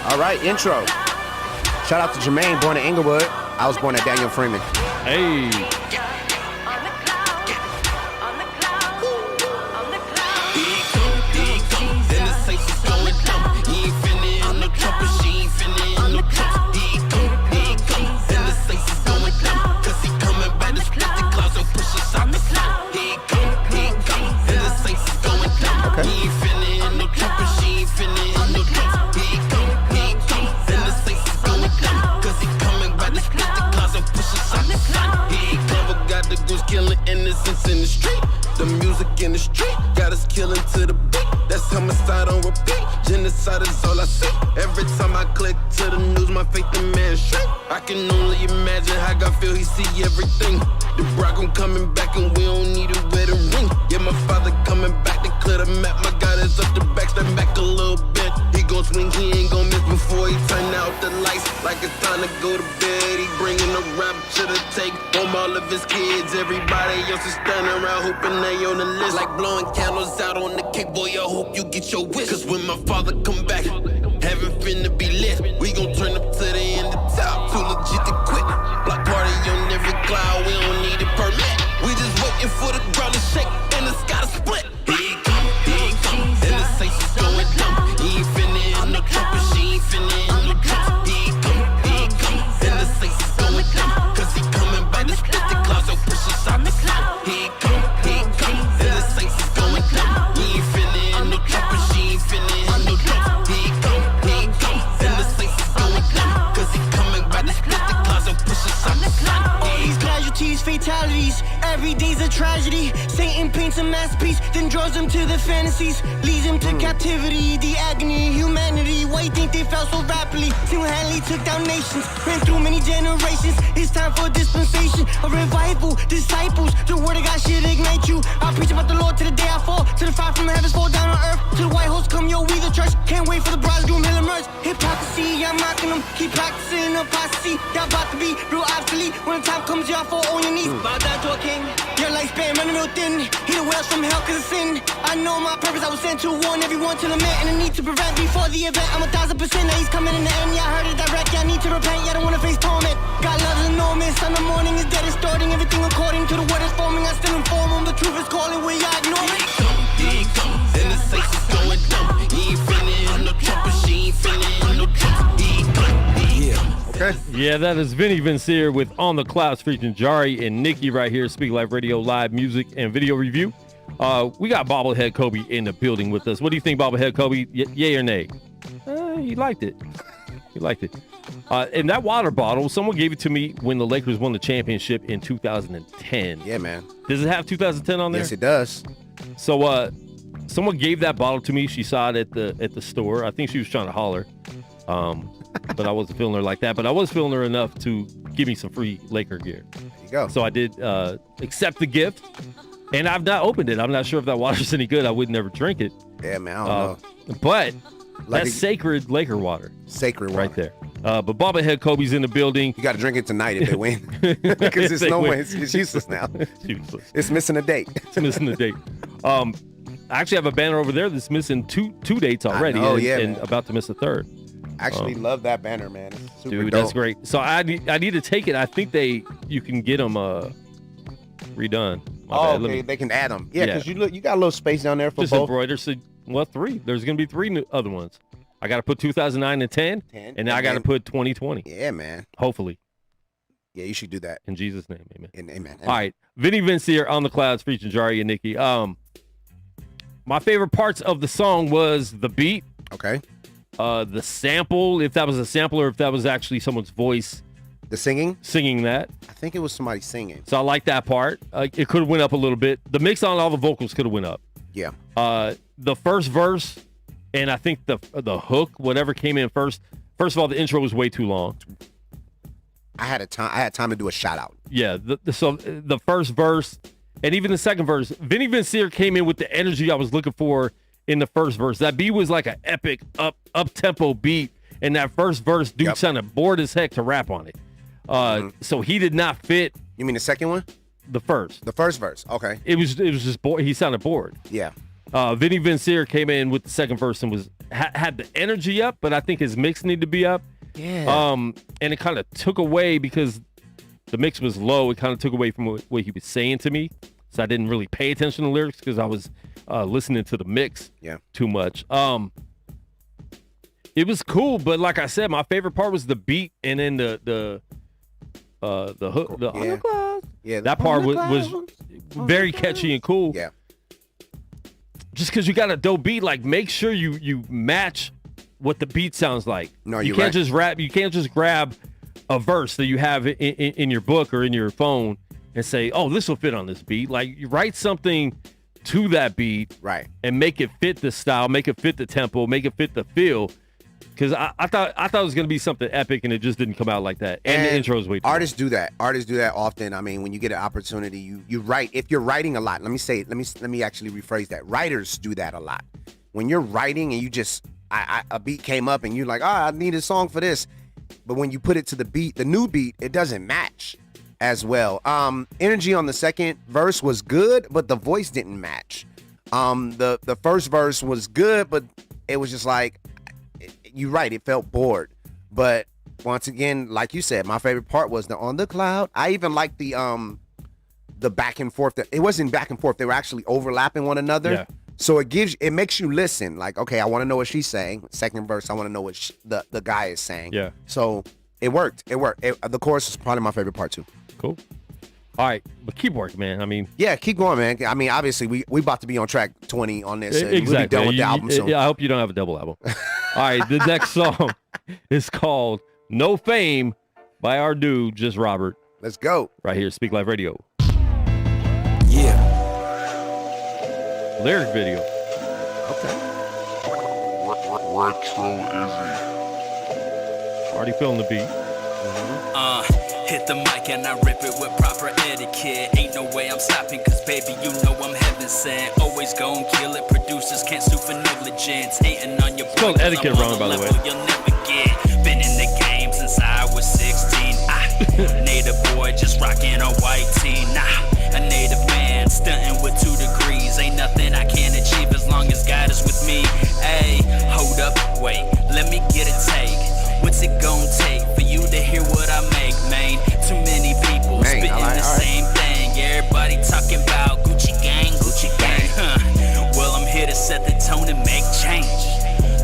All right, intro. Shout out to Jermaine, born in Inglewood. I was born at Daniel Freeman. Hey. Killing innocence in the street, the music in the street got us killing to the beat. That's homicide on repeat. Genocide is all I see. Every time I click to the news, my faith in man shrink. I can only imagine how God feel. He see everything. The bridegroom coming back and we don't need a wedding ring. Yeah, my father coming back to clear the map. My God is up the back, step back a little bit. He gon' swing, he ain't gon' miss before he turn out the lights. Like it's time to go to bed. He bringing a rapture to take home all of his kids. Everybody else is standing around hoping they on the list. Like blowing candles out on the cake, boy, I hope you get your wish. Cause when my father come back, heaven finna be lit. We gon' turn up to the end of top. Too legit to quit. Block party on every cloud, we don't need a permit. We just waiting for the ground to shake and the sky to split. Here he come, and the saints is going dumb. He ain't finna in no trouble, she ain't finna in no trouble. Here he come, and the saints is going dumb. Cause he coming by to split the clouds, so push us out the cloud. Here he come, and the saints is going dumb. He ain't finna in no trouble, she ain't finna in no trouble. Here he come, and the saints is going dumb. Cause he coming by to split the clouds, so push us out the cloud. All these casualties, fatalities, every day's a tragedy. Satan paints a masterpiece, then draws them to the fantasies, leads them to captivity, the agony, humanity. Why you think they fell so rapidly? Single-handedly took down nations, ran through many generations. It's time for a dispensation, a revival. Disciples, the word of God should ignite you. I preach about the Lord to the day I fall, to the fire from the heavens fall down on earth, to the white host come, yo, we the church. Can't wait for the bridegroom, he'll emerge. Hypocrisy, I'm mocking them, keep practicing apostasy. Y'all about to be real obsolete. When the time comes, y'all fall on your knees. Bow down to a king. Your lifespan running real thin. He the whales from hell cause of sin. I know my purpose, I was sent to warn everyone to lament and the need to prevent before the event. I'm 1,000% that he's coming in the end. Yeah, I heard it direct, yeah, I need to repent. Yeah, I don't wanna face torment. God loves enormous. On the morning is dead, it's starting. Everything according to the word is forming. I still inform him. The truth is calling, will y'all ignore it? Here he come, and the saints is going dumb. He ain't finna in no trouble, she ain't finna in no trouble. He come, Okay. Yeah, that is Vinny Vincier with On the Clouds featuring Jari and Nikki right here. Speak Life Radio live music and video review. We got Bobblehead Kobe in the building with us. What do you think, Bobblehead Kobe? Yay or nay? He liked it. He liked it. And that water bottle, someone gave it to me when the Lakers won the championship in 2010. Yeah, man. Does it have 2010 on there? Yes, it does. So someone gave that bottle to me. She saw it at the store. I think she was trying to holler. But I wasn't feeling her like that. But I was feeling her enough to give me some free Laker gear. There you go. So I did accept the gift. And I've not opened it. I'm not sure if that water's any good. I would never drink it. Yeah, man, I don't know. But Like that's sacred Laker water. Sacred water. Right there. But Bobblehead Kobe's in the building. You got to drink it tonight if they win. Because it's no way. It's useless now. Useless. It's missing a date. It's missing a date. I actually have a banner over there that's missing two dates already. Oh, and about to miss a third. I actually love that banner, man. It's super dude, dope. that's great. So I need to take it. I think you can get them redone. Okay. They can add them. Yeah, because you got a little space down there for just both. embroidered. So, well, 3. There's going to be 3 new other ones. I got to put 2009 and 10, and now I got to put 2020. Yeah, man. Hopefully. Yeah, you should do that. In Jesus' name, amen. Amen. All right. Vinny Vincier on the Clouds featuring Jari and Nikki. My favorite parts of the song was the beat. Okay. The sample, if that was a sample or if that was actually someone's voice. The singing? Singing that. I think it was somebody singing. So I like that part. It could have went up a little bit. The mix on all the vocals could have went up. Yeah. The first verse, and I think the hook, whatever came in first. First of all, the intro was way too long. I had time to do a shout out. Yeah. So the first verse and even the second verse, Vinny Vincier came in with the energy I was looking for in the first verse. That beat was like an epic up tempo beat, and that first verse, dude sounded bored as heck to rap on it. So he did not fit. You mean the second one? The first. The first verse. Okay. It was just bored. He sounded bored. Yeah. Vinny Vincier came in with the second verse and was had the energy up, but I think his mix needed to be up. Yeah. And it kind of took away because the mix was low. It kind of took away from what he was saying to me. So I didn't really pay attention to the lyrics because I was listening to the mix too much. It was cool, but like I said, my favorite part was the beat and then the hook. That part was very catchy and cool. Yeah. Just because you got a dope beat, like make sure you match what the beat sounds like. No, you can't just rap. You can't just grab a verse that you have in your book or in your phone and say, "Oh, this will fit on this beat." Like you write something to that beat, right, and make it fit the style, make it fit the tempo, make it fit the feel. Because I thought it was gonna be something epic, and it just didn't come out like that. And the intro is way too artists long. Do that. Artists do that often. I mean, when you get an opportunity, you write. If you're writing a lot, let me actually rephrase that. Writers do that a lot. When you're writing and you just a beat came up and you're like, I need a song for this, but when you put it to the beat, the new beat, it doesn't match as well. Energy on the second verse was good, but the voice didn't match. The first verse was good, but it was just like. You're right. It felt bored, but once again, like you said, my favorite part was the On the Cloud. I even liked the back and forth. It wasn't back and forth. They were actually overlapping one another. Yeah. So it makes you listen. Like, okay, I want to know what she's saying. Second verse, I want to know what the guy is saying. Yeah. So it worked. The chorus is probably my favorite part too. Cool. All right, but keep working, man. I mean, yeah, keep going, man. I mean, obviously, we about to be on track 20 on this. Exactly. We'll be done with the album soon. Yeah, I hope you don't have a double album. All right, the next song is called "No Fame" by our dude, Just Robert. Let's go. Right here, Speak Live Radio. Yeah. Lyric video. Okay. Retro Izzy. Already feeling the beat. Hit the mic and I rip it with proper etiquette. Ain't no way I'm stopping, cause baby, you know I'm heaven sent. Always gon' kill it, producers can't sue for negligence. Hating on your boy, etiquette wrong, by the way. You'll never get. Been in the game since I was 16. Native boy just rocking a white tee. A native man stunting with 2 degrees. Ain't nothing I can't achieve as long as God is with me. Hey, hold up, wait, let me get a take. What's it gon' take for you to hear what I make, man? Too many people spitting the same thing. Everybody talking about Gucci gang, Gucci gang. Well, I'm here to set the tone and make change.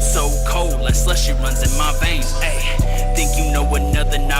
So cold, like slushy runs in my veins. Ay, think you know another, now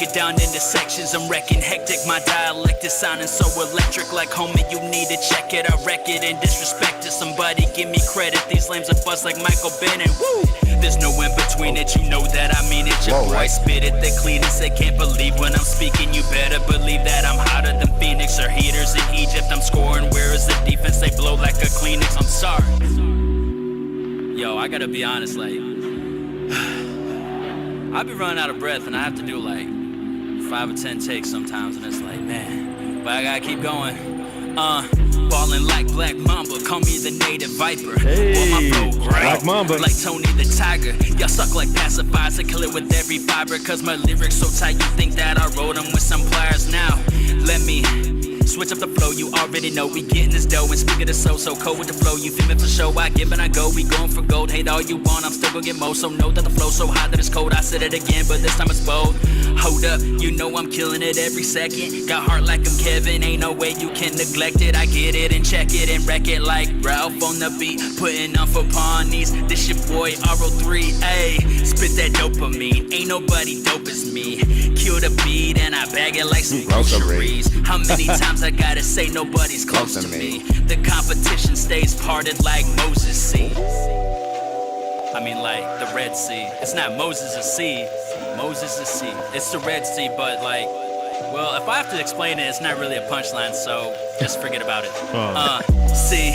break it down into sections. I'm wrecking hectic, my dialect is sounding so electric. Like homie, you need to check it. I wreck it and disrespect it. Somebody give me credit. These lames are bust like Michael Bennett. Woo! There's no in between it, you know that I mean it. Your boy spit it the cleanest. They can't believe when I'm speaking. You better believe that I'm hotter than Phoenix or heaters in Egypt. I'm scoring. Where is the defense? They blow like a Kleenex. I'm sorry. Yo, I gotta be honest, like, I be running out of breath and I have to do like 5 or 10 takes sometimes, and it's like, man, but I gotta keep going. Ballin' like Black Mamba, call me the native viper. Hey, Black Mamba. Like Tony the Tiger. Y'all suck like pacifiers, I kill it with every fiber. Cause my lyrics so tight, you think that I wrote them with some pliers. Now, let me switch up the flow, you already know we getting this dough. And speaking of so cold with the flow, you feel me for show, I give and I go. We going for gold, hate all you want, I'm still gonna get more. So know that the flow's so hot that it's cold, I said it again, but this time it's bold. Hold up, you know I'm killing it every second. Got heart like I'm Kevin, ain't no way you can neglect it. I get it and check it and wreck it like Ralph on the beat. Putting on for pawnies, this your boy RO3, ayy. Spit that dopamine, ain't nobody dope as me. Kill the beat and I bag it like some groceries. How many times I gotta say nobody's close to me? The competition stays parted like Moses Sea. I mean like the Red Sea. It's not Moses' Sea. Moses' Sea. It's the Red Sea, but like, well, if I have to explain it, it's not really a punchline, so just forget about it. See,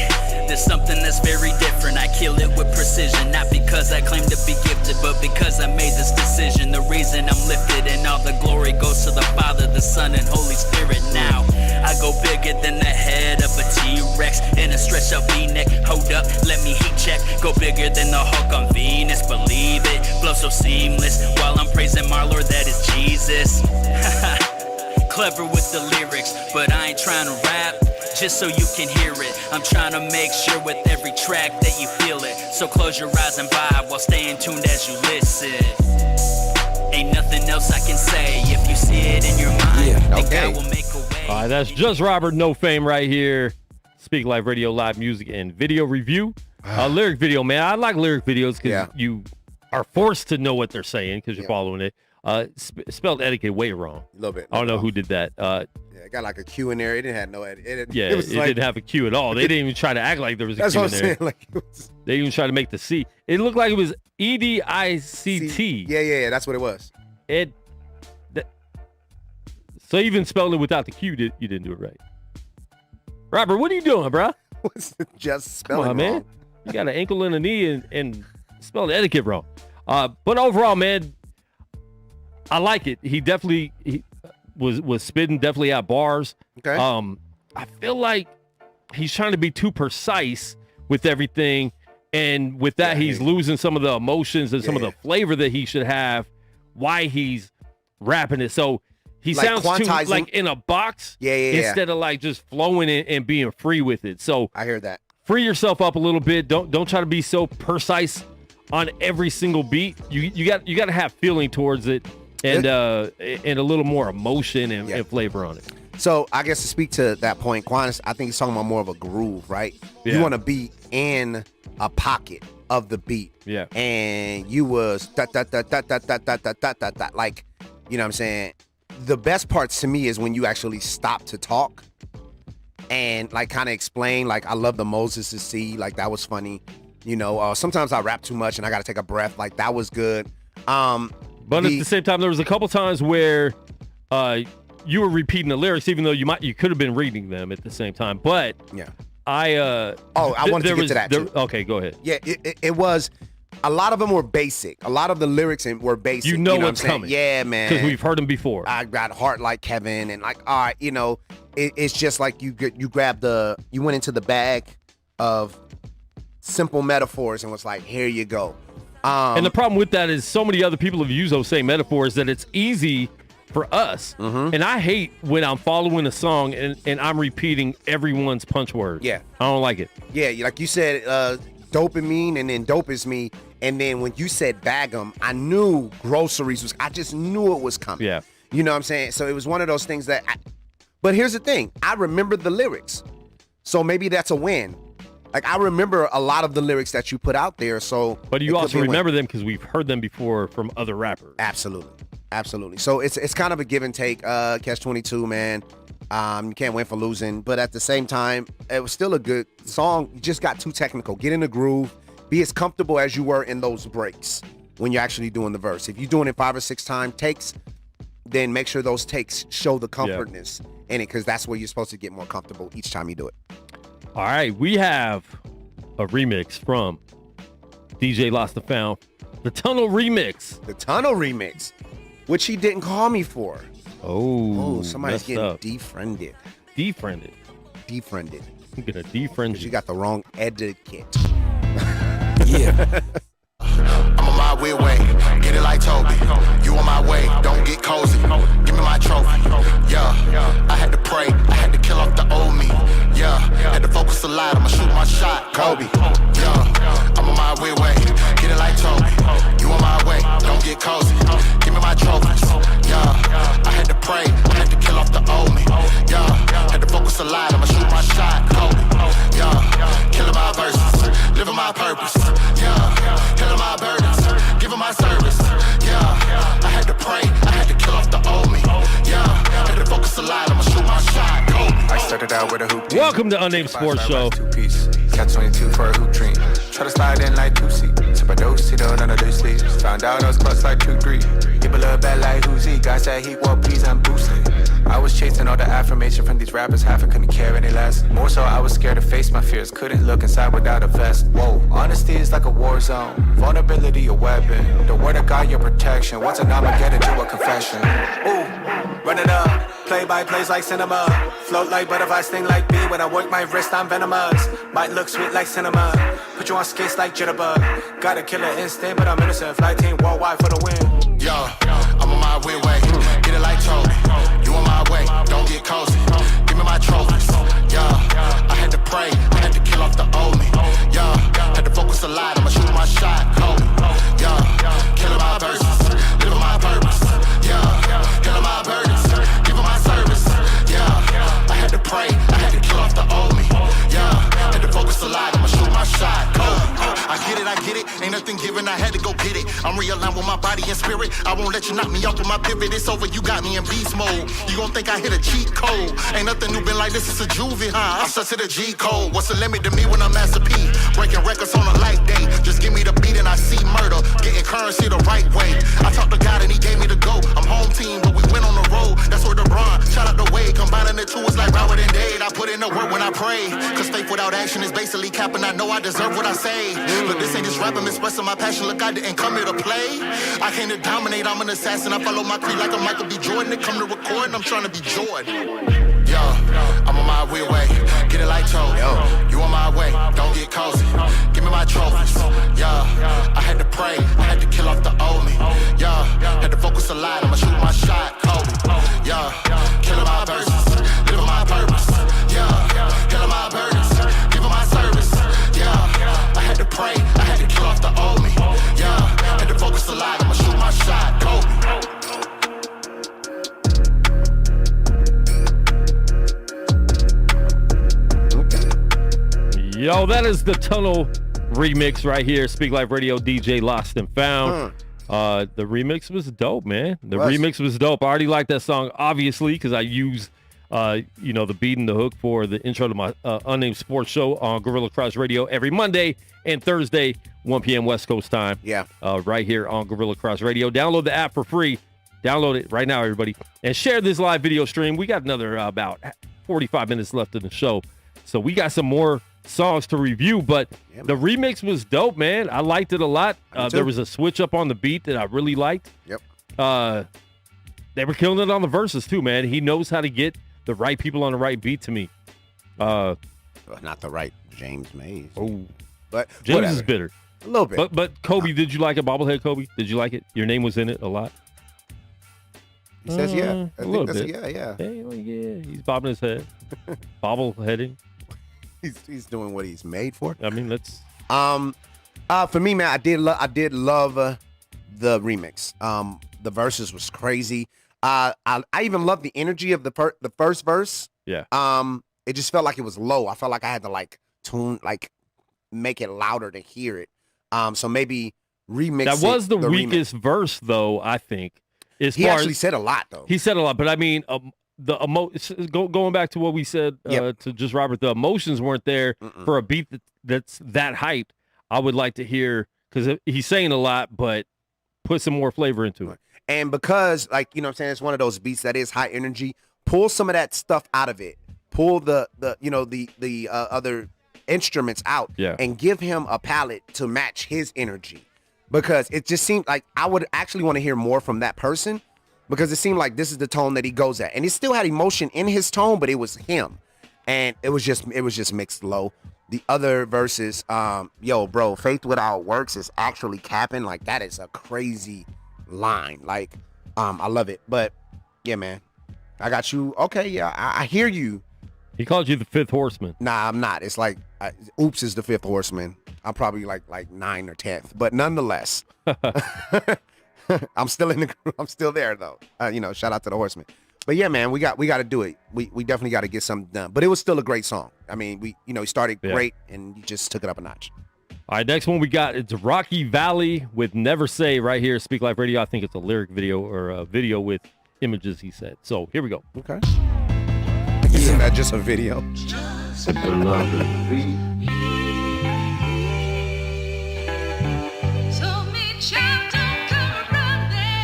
there's something that's very different. I kill it with precision, not because I claim to be gifted, but because I made this decision. The reason I'm lifted and all the glory goes to the Father, the Son, and Holy Spirit. Now, I go bigger than the head of a T-Rex in a stretch out V-neck. Hold up, let me heat check. Go bigger than the Hulk on Venus, believe it. Flow so seamless while I'm praising my Lord, that is Jesus. Clever with the lyrics, but I ain't trying to rap just so you can hear it. I'm trying to make sure with every track that you feel it. So close your eyes and vibe while staying tuned as you listen. Ain't nothing else I can say. If you see it in your mind, then God will make a way. All right, that's Just Robert No Fame right here. Speak Live Radio, live music, and video review. Lyric video, man. I like lyric videos because you are forced to know what they're saying because you're following it. Spelled etiquette way wrong. A little bit. I don't know who did that. It got like a Q in there. It didn't have no edit. It didn't have a Q at all. They didn't even try to act like there was a Q in there. Saying, like, they even tried to make the C. It looked like it was EDICT. Yeah, that's what it was. So even spelling it without the Q, you didn't do it right. Robert, what are you doing, bro? Just spelling Come on, wrong. man. You got an ankle and a knee and spelling etiquette wrong. But overall, man, I like it. He definitely was spitting definitely at bars. Okay. I feel like he's trying to be too precise with everything, and with that, he's losing some of the emotions and some of the flavor that he should have. Why he's rapping it, so he like sounds too like in a box. Instead of like just flowing and being free with it. So I hear that. Free yourself up a little bit. Don't try to be so precise on every single beat. You got to have feeling towards it. And a little more emotion and flavor on it. So I guess to speak to that point, Quan, I think he's talking about more of a groove, right? Yeah. You want to be in a pocket of the beat. Yeah. And you was like, you know what I'm saying? The best parts to me is when you actually stop to talk and like kind of explain, like I love the Moses to see, like that was funny. You know, sometimes I rap too much and I got to take a breath, like that was good. But at the same time, there was a couple times where you were repeating the lyrics, even though you could have been reading them at the same time. But I wanted to get to that too. Okay, go ahead. Yeah, it was. A lot of them were basic. A lot of the lyrics were basic. You know what's coming. Yeah, man. Because we've heard them before. I got heart like Kevin, and like, all right, you know, it's just like you grabbed you went into the bag of simple metaphors and was like, here you go. And the problem with that is so many other people have used those same metaphors that it's easy for us. Mm-hmm. And I hate when I'm following a song and I'm repeating everyone's punch word. Yeah. I don't like it. Yeah, like you said, dopamine and then dope is me. And then when you said bag 'em, I knew groceries I just knew it was coming. Yeah. You know what I'm saying? So it was one of those things but here's the thing. I remember the lyrics. So maybe that's a win. Like I remember a lot of the lyrics that you put out there. So but you also remember them because we've heard them before from other rappers. Absolutely. Absolutely. So it's kind of a give and take. Catch 22, man. You can't win for losing, but at the same time, it was still a good song. You just got too technical. Get in the groove. Be as comfortable as you were in those breaks when you're actually doing the verse. If you're doing it 5 or 6 time takes, then make sure those takes show the comfortness in it, because that's where you're supposed to get more comfortable each time you do it. All right, we have a remix from DJ Lost and Found, the Tunnel remix. The Tunnel remix, which he didn't call me for. Oh, somebody's getting up. defriended. Defriended. I'm gonna defriend you. got the wrong etiquette. Yeah. I'm on my weird way, get it like Toby. You on my way, don't get cozy. Give me my trophy. Yeah, I had to pray, I had to kill off the old me. Yeah, had to focus a lot, I'ma shoot my shot. Kobe. Yeah, I'm on my weird way, get it like Toby. You on my way, don't get cozy. Give me my trophies. Yeah, I had to pray, I had to kill off the old me. Yeah, had to focus a lot, I'ma shoot my shot. Kobe. Yeah, killing my verses, living my purpose. Yeah, killing my burdens, giving my service. Yeah, I had to pray, I had to kill off the old me. Yeah, had to focus a lot, I'ma shoot my shot. Kobe. I started out with a hoop team. Welcome to Unnamed Sports Show. Got 22 for a hoop dream. Try to slide in like 2C. Tip a dose, none of those sleeves. Found out I was close like 2-3. People look bad like who's he? Guy said he wore peas and boosted. I was chasing all the affirmation from these rappers, half I couldn't care any less. More so I was scared to face my fears, couldn't look inside without a vest. Whoa, honesty is like a war zone, vulnerability a weapon. The word of God your protection, once an Armageddon to a confession. Ooh, run it up, play by plays like cinema. Float like butterfly, sting like bee, when I work my wrist I'm venomous. Might look sweet like cinema, put you on skates like jitterbug. Got a killer instinct but I'm innocent, flight team worldwide for the win. Yo, I'm on my weird way, get it like Toby. You on my way, don't get cozy. Give me my trophies. Yeah, I had to pray, I had to kill off the old me. Yeah, had to focus a lot, I'ma shoot my shot. Kobe. Yeah, killing my verses, living my purpose. Yeah, killing my burdens, giving my service. Yeah, I had to pray, I had to kill off the old me. Yeah, had to focus a lot, I'ma shoot my shot. Kobe. I get it, ain't nothing given, I had to go get it. I'm realigned with my body and spirit. I won't let you knock me off with my pivot. It's over, you got me in beast mode. You gon' think I hit a cheat code. Ain't nothing new been like this, it's a juvie, huh? I'm stuck to the G code. What's the limit to me when I'm Master P? Breaking records on a light day. Just give me the beat and I see murder. Getting currency the right way. I talked to God and he gave me the go. I'm home team, but we went on the road. That's where the run. Shout out the way. Combining the two is like Robert and Dade. I put in the work when I pray. Cause faith without action is basically capping. I know I deserve what I say. Look, this ain't just rap, I'm expressing my passion. Look, I didn't come here to play. I came to dominate, I'm an assassin. I follow my creed like a Michael B. Jordan. They come to record and I'm trying to be Jordan. Yo, I'm on my weird way. Get it like Toby. You on my way, don't get cozy. Give me my trophies. Yeah, I had to pray, I had to kill off the old me. Yeah, had to focus a lot, I'ma shoot my shot. Kobe. Yeah, killing my verses, living my purpose. Yeah, killing my burdens, giving my service. Yeah, I had to pray, I had to kill off the old me. Yeah, had to focus a lot, I'ma shoot my shot. Kobe. Yo, that is the Tunnel remix right here. Speak Life Radio, DJ Lost and Found. The remix was dope, man. The remix was dope. I already like that song, obviously, because I use, the beat and the hook for the intro to my Unnamed Sports Show on Gorilla Cross Radio every Monday and Thursday, 1 p.m. West Coast time. Yeah. Right here on Gorilla Cross Radio. Download the app for free. Download it right now, everybody. And share this live video stream. We got another about 45 minutes left in the show. So we got some more songs to review, but the remix was dope, man. I liked it a lot. There was a switch up on the beat that I really liked. Yep. They were killing it on the verses too, man. He knows how to get the right people on the right beat to me. Not the right James Mays. Oh, but James whatever. is bitter. A little bit. But Kobe, did you like it? Bobblehead Kobe, did you like it? Your name was in it a lot. He says yeah. A little bit. Yeah. Yeah, he's bobbing his head. Bobbleheading. He's doing what he's made for. I mean, let's. For me, man, I did love the remix. The verses was crazy. I even loved the energy of the first verse. Yeah. It just felt like it was low. I felt like I had to make it louder to hear it. So maybe remix. That was the weakest remix. verse, though. I think. He actually said a lot, though. He said a lot, but I mean, going back to what we said to just Robert, the emotions weren't there for a beat that's that hyped. I would like to hear, because he's saying a lot, but put some more flavor into it. And because, like, you know what I'm saying, it's one of those beats that is high energy, pull some of that stuff out of it. Pull the other instruments out and give him a palette to match his energy. Because it just seemed like I would actually want to hear more from that person, because it seemed like this is the tone that he goes at. And he still had emotion in his tone, but it was him. And it was just mixed low. The other verses, bro, faith without works is actually capping. Like, that is a crazy line. Like, I love it. But yeah, man, I got you. Okay, yeah, I hear you. He called you the fifth horseman. Nah, I'm not. It's like, Oops is the fifth horseman. I'm probably like 9th or 10th, but nonetheless, I'm still there though. Shout out to the horseman. But yeah, man, we got to do it. We definitely got to get something done. But it was still a great song. I mean, he started great and you just took it up a notch. All right, next one we got, it's Rocky Valley with Never Say right here, Speak Life Radio. I think it's a lyric video or a video with images, he said. So here we go. Okay. Isn't that just a video?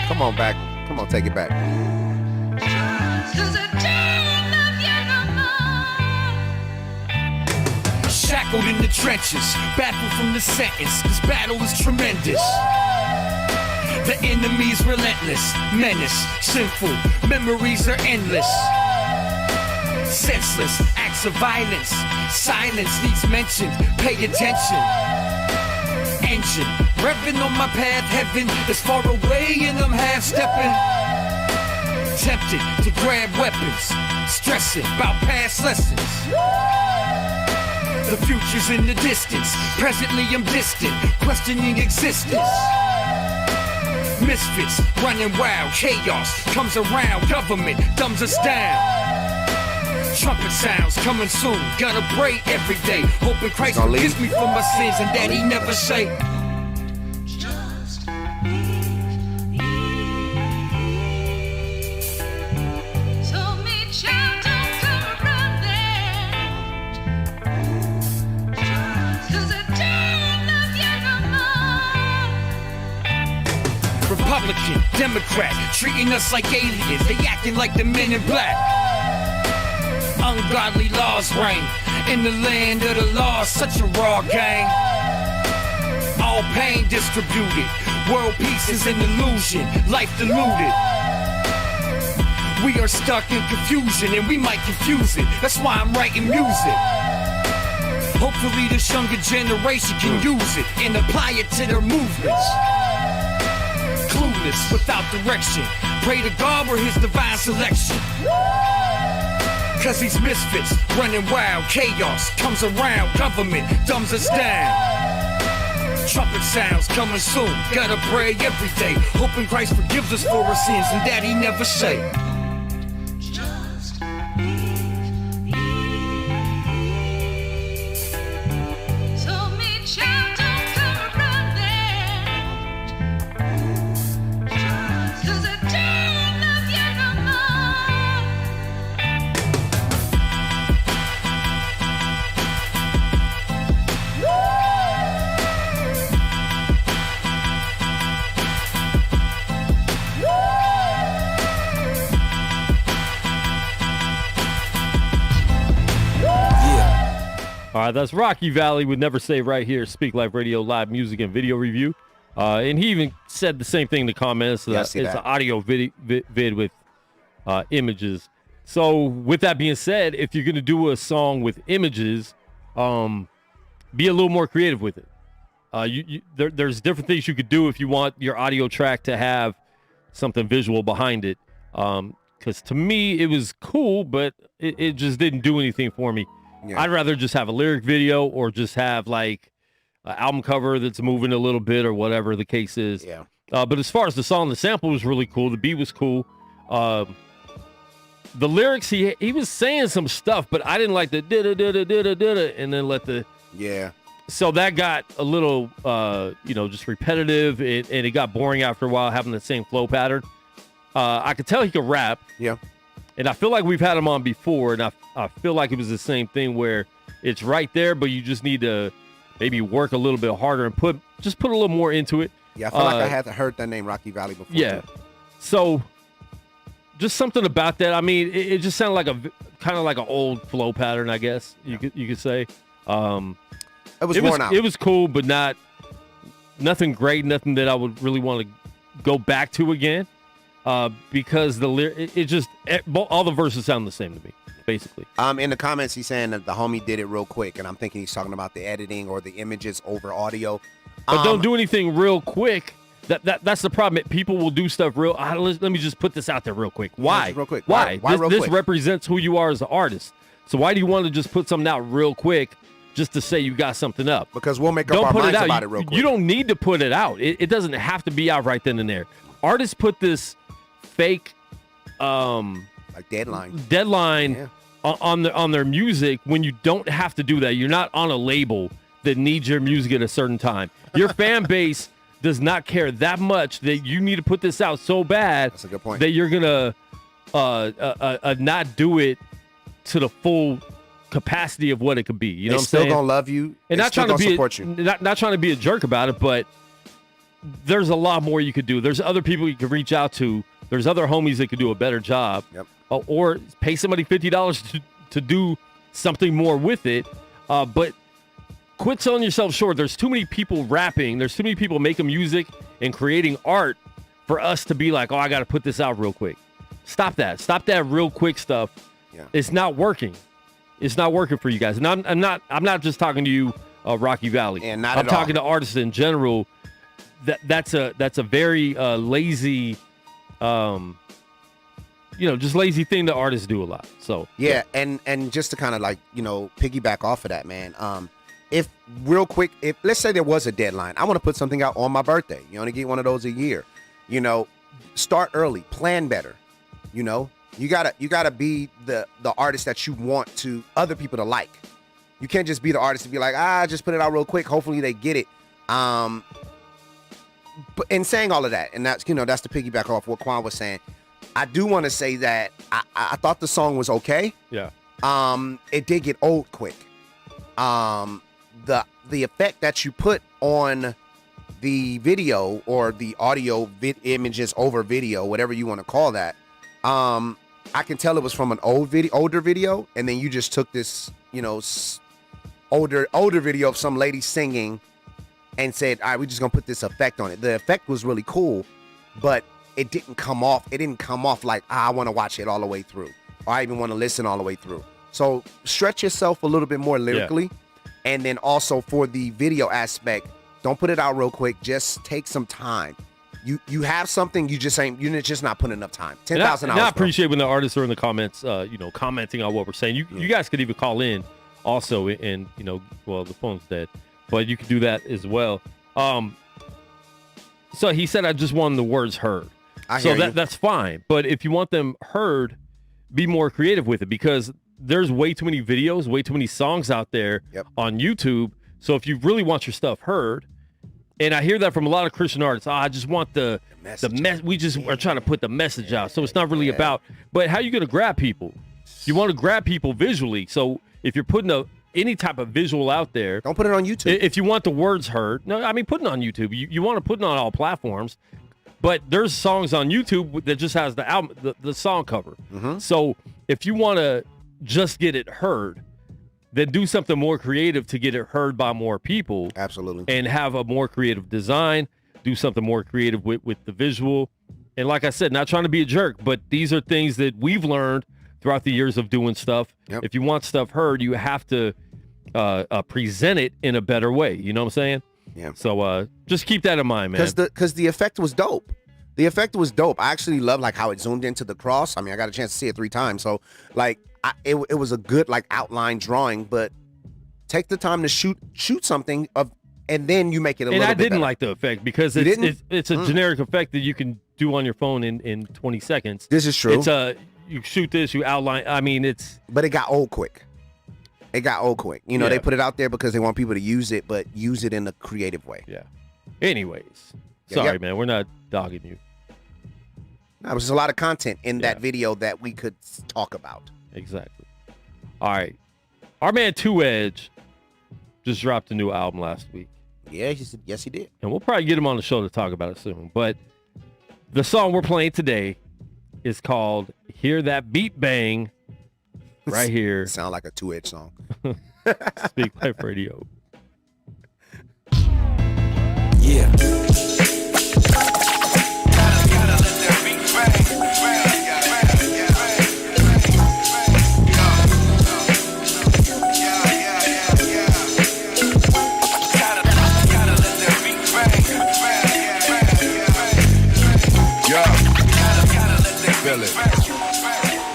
Come on back. Come on, take it back. Shackled in the trenches, baffled from the sentence. This battle is tremendous. The enemy's relentless, menace, sinful, memories are endless. Senseless acts of violence, silence needs mention, pay attention. Engine, revving on my path, heaven is far away and I'm half-stepping. Tempted to grab weapons, stressing about past lessons. The future's in the distance, presently I'm distant, questioning existence. Misfits, running wild, chaos comes around, government dumbs us down. Trumpet sounds coming soon, gotta pray every day, hoping Christ forgives me for my sins and that he never say. Republican, Democrat, treating us like aliens, they acting like the men in black. Ungodly laws reign in the land of the lost, such a raw game. All pain distributed, world peace is an illusion, life deluded. We are stuck in confusion and we might confuse it, that's why I'm writing music. Hopefully this younger generation can use it and apply it to their movements. Clueless, without direction, pray to God or his divine selection. Cause these misfits running wild, chaos comes around, government dumbs us down. Trumpet sounds coming soon, gotta pray every day, hoping Christ forgives us for our sins and that he never say. All right, that's Rocky Valley with Never Say right here, Speak Life Radio live music and video review. And he even said the same thing in the comments. It's an audio vid with images. So with that being said, if you're going to do a song with images, be a little more creative with it. There's different things you could do if you want your audio track to have something visual behind it. Because to me, it was cool, but it just didn't do anything for me. Yeah. I'd rather just have a lyric video or just have like an album cover that's moving a little bit or whatever the case is. Yeah. But as far as the song, the sample was really cool. The beat was cool. The lyrics, he was saying some stuff, but I didn't like the da-da-da-da-da-da-da and then let the... Yeah. So that got a little, just repetitive and it got boring after a while having the same flow pattern. I could tell he could rap. Yeah. And I feel like we've had him on before, and I feel like it was the same thing where it's right there, but you just need to maybe work a little bit harder and put a little more into it. Yeah, I feel like I had heard that name Rocky Valley before. Yeah. Too. So just something about that. I mean, it just sounded like kind of like an old flow pattern, I guess you could say. It was worn out. It was cool, but nothing great, nothing that I would really want to go back to again. Because all the verses sound the same to me, basically. In the comments, he's saying that the homie did it real quick, and I'm thinking he's talking about the editing or the images over audio. But don't do anything real quick. That's the problem. People will do stuff real. Let me just put this out there real quick. Why? Real quick. Why? Real This quick? represents who you are as an artist. So why do you want to just put something out real quick just to say you got something up? Because we'll make up our minds about it real quick. You don't need to put it out. It doesn't have to be out right then and there. Artists put this fake like deadline on their music when you don't have to do that. You're not on a label that needs your music at a certain time. Your fan base does not care that much that you need to put this out so bad. That's a good point. That you're gonna not do it to the full capacity of what it could be. You know what I'm saying? They still gonna love you and not trying to support you. Not trying to be a jerk about it, but there's a lot more you could do. There's other people you could reach out to. There's other homies that could do a better job. Yep. Or pay somebody $50 to do something more with it. But quit selling yourself short. There's too many people rapping. There's too many people making music and creating art for us to be like, oh, I got to put this out real quick. Stop that. Stop that real quick stuff. Yeah. It's not working. It's not working for you guys. And I'm not just talking to you, Rocky Valley. And not I'm at talking all. to artists in general. That's a very lazy, just lazy thing that artists do a lot. So yeah. And just to kind of like piggyback off of that, man. If let's say there was a deadline, I want to put something out on my birthday. You only get one of those a year. Start early, plan better. You gotta be the artist that you want to other people to like. You can't just be the artist to be like, just put it out real quick. Hopefully they get it. But in saying all of that, and that's that's to piggyback off what Quan was saying, I do want to say that I thought the song was okay. Yeah. It did get old quick. The effect that you put on the video or the audio images over video, whatever you want to call that, I can tell it was from an older video, and then you just took this older video of some lady singing and said, all right, we're just gonna put this effect on it. The effect was really cool, but it didn't come off like I want to watch it all the way through, or I even want to listen all the way through. So stretch yourself a little bit more lyrically. And then also for the video aspect, don't put it out real quick. Just take some time. You have something, you're just not putting enough time. 10,000 hours. I appreciate when the artists are in the comments, commenting on what we're saying. You guys could even call in also, and the phone's dead, but you could do that as well. So he said, I just want the words heard. That's fine. But if you want them heard, be more creative with it, because there's way too many videos, way too many songs out there on YouTube. So if you really want your stuff heard, and I hear that from a lot of Christian artists, I just want the message. We just are trying to put the message out. So it's not really about, but how are you going to grab people? You want to grab people visually. So if you're putting any type of visual out there, don't put it on YouTube. If you want the words heard, put it on YouTube. You want to put it on all platforms, but there's songs on YouTube that just has the album, the song cover. Mm-hmm. So if you want to just get it heard, then do something more creative to get it heard by more people. Absolutely. And have a more creative design, do something more creative with the visual. And like I said, not trying to be a jerk, but these are things that we've learned throughout the years of doing stuff. Yep. If you want stuff heard, you have to present it in a better way. You know what I'm saying? Yeah. So just keep that in mind, man. Because the effect was dope. The effect was dope. I actually love how it zoomed into the cross. I mean, I got a chance to see it 3 times. So it was a good outline drawing, but take the time to shoot something and then you make it a little bit better. And I didn't like the effect because it's a generic effect that you can do on your phone in 20 seconds. This is true. It's you shoot this, you outline. I mean, but it got old quick. They put it out there because they want people to use it, but use it in a creative way. Yeah. Anyways, sorry, man, we're not dogging you. There was just a lot of content in that video that we could talk about. Exactly. All right. Our man 2 Edge just dropped a new album last week. Yeah, yes, he did. And we'll probably get him on the show to talk about it soon. But the song we're playing today is called Hear That Beat Bang right here. Sound like a 2 Edge song. Speak Life Radio. Yeah.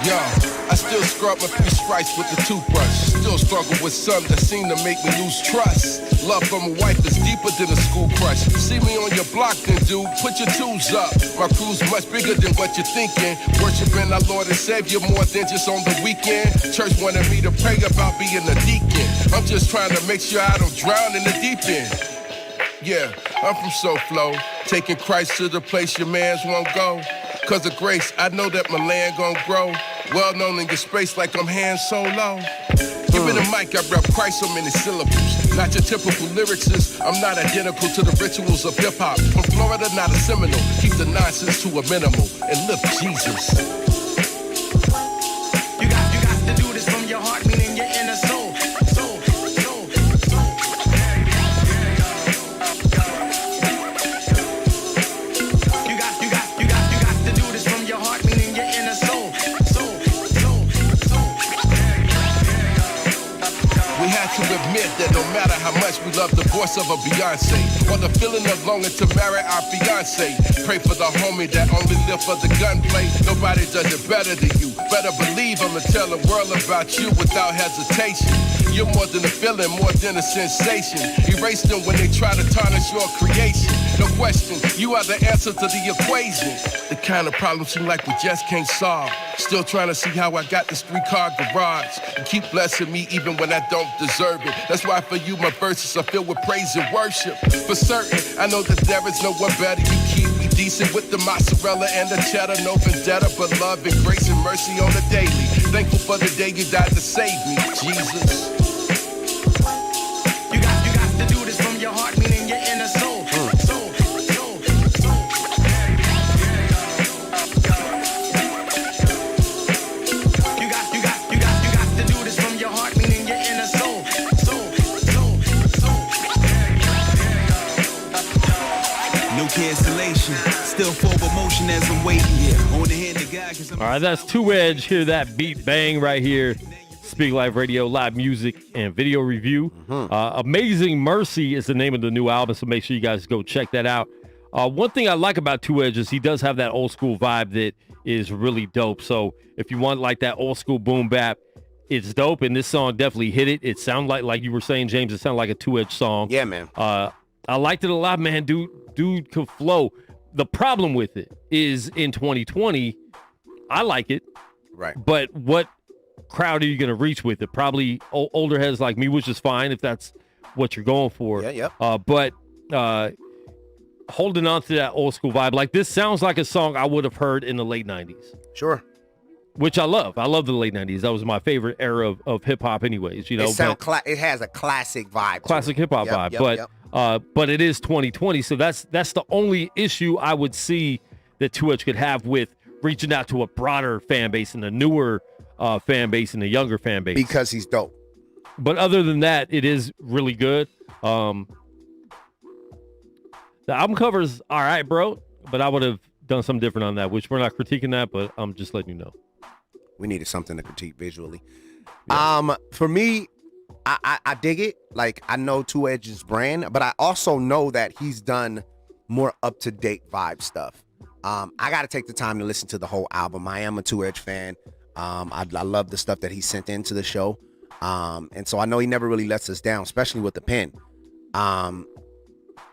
Yo, I still scrub my 3 stripes with the toothbrush. Still struggle with some that seem to make me lose trust. Love from a wife is deeper than a school crush. See me on your block, then dude, put your tools up. My crew's much bigger than what you're thinking. Worshiping our Lord and Savior more than just on the weekend. Church wanted me to pray about being a deacon. I'm just trying to make sure I don't drown in the deep end. Yeah, I'm from SoFlo, taking Christ to the place your mans won't go. Cause of grace, I know that my land gon' grow. Well known in your space like I'm Han Solo. Give me the mic, I rap Christ so many syllables. Not your typical lyricist, I'm not identical to the rituals of hip-hop. From Florida, not a Seminole. Keep the nonsense to a minimal and lift Jesus. You got to do this from your heart, meaning your inner soul. To admit that no matter how much we love the voice of a Beyonce, or the feeling of longing to marry our fiance, pray for the homie that only live for the gunplay. Nobody does it better than you. Better believe I'ma tell the world about you without hesitation. You're more than a feeling, more than a sensation. Erase them when they try to tarnish your creation. No question, you are the answer to the equation. The kind of problem seem like we just can't solve. Still trying to see how I got this 3-car garage. You keep blessing me even when I don't deserve it. That's why for you my verses are filled with praise and worship. For certain, I know that there is no one better. You keep me decent with the mozzarella and the cheddar. No vendetta, but love and grace and mercy on the daily. Thankful for the day you died to save me, Jesus. You got to do this from your heart, meaning your inner soul. Cancellation, still forward motion as I'm waiting. On the hand of God, cause I'm all right, that's 2 Edge. Hear that beat bang right here. Speak Live Radio, live music and video review. Amazing Mercy is the name of the new album, so make sure you guys go check that out. One thing I like about 2 Edge is he does have that old school vibe that is really dope. So if you want like that old school boom bap, it's dope, and this song definitely hit it. It sounded like you were saying, James, it sounded like a 2 Edge song. Yeah, man. I liked it a lot, man. Dude could flow. The problem with it is in 2020, I like it. Right. But what crowd are you going to reach with it? Probably older heads like me, which is fine if that's what you're going for. Yeah. But holding on to that old school vibe, like this sounds like a song I would have heard in the late 90s. Sure. Which I love. I love the late 90s. That was my favorite era of hip hop anyways. You know, it has a classic vibe. Classic hip hop vibe. But it is 2020, so that's the only issue I would see that 2 Edge could have with reaching out to a broader fan base and a newer fan base and a younger fan base. Because he's dope. But other than that, it is really good. The album cover's all right, bro, but I would have done something different on that, which we're not critiquing that, but I'm just letting you know. We needed something to critique visually. Yeah. For me, I dig it. Like, I know 2 Edge's brand, but I also know that he's done more up-to-date vibe stuff. I got to take the time to listen to the whole album. I am a 2 Edge fan. I love the stuff that he sent into the show. And so I know he never really lets us down, especially with the pen.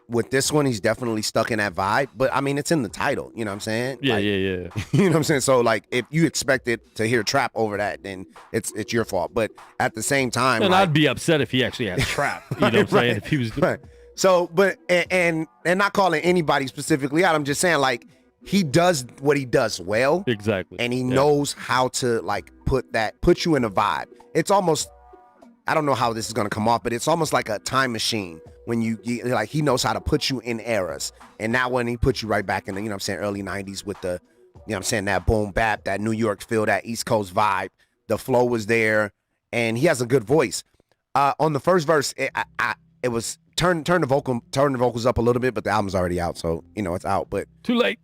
With this one, he's definitely stuck in that vibe. But, I mean, it's in the title. You know what I'm saying? Yeah. You know what I'm saying? So, like, if you expected to hear trap over that, then it's your fault. But at the same time... And I'd be upset if he actually had trap. You know what I'm saying? If he was... Right. So, but... And not calling anybody specifically out. I'm just saying, like, he does what he does well. Exactly. And he knows how to like put you in a vibe. It's almost, I don't know how this is going to come off, but it's almost like a time machine when you like, he knows how to put you in eras. And now when he puts you right back in the, early 90s with the, that boom bap, that New York feel, that East Coast vibe, the flow was there, and he has a good voice. On the first verse, it was turn the vocals up a little bit, but the album's already out, so it's out. But too late.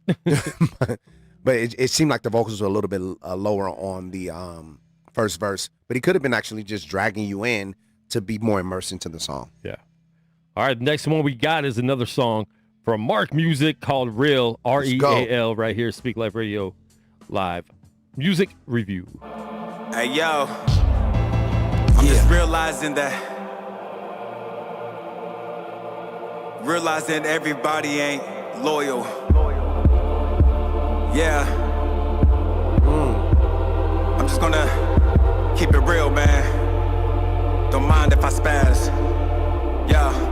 but it seemed like the vocals were a little bit lower on the first verse. But he could have been actually just dragging you in to be more immersed into the song. Yeah. All right, the next one we got is another song from Mark Music called Real, R-E-A-L, right here, Speak Life Radio Live. Music review. Hey, yo. I'm just realizing everybody ain't loyal. Yeah. I'm just gonna keep it real, man. Don't mind if I spaz. Yeah.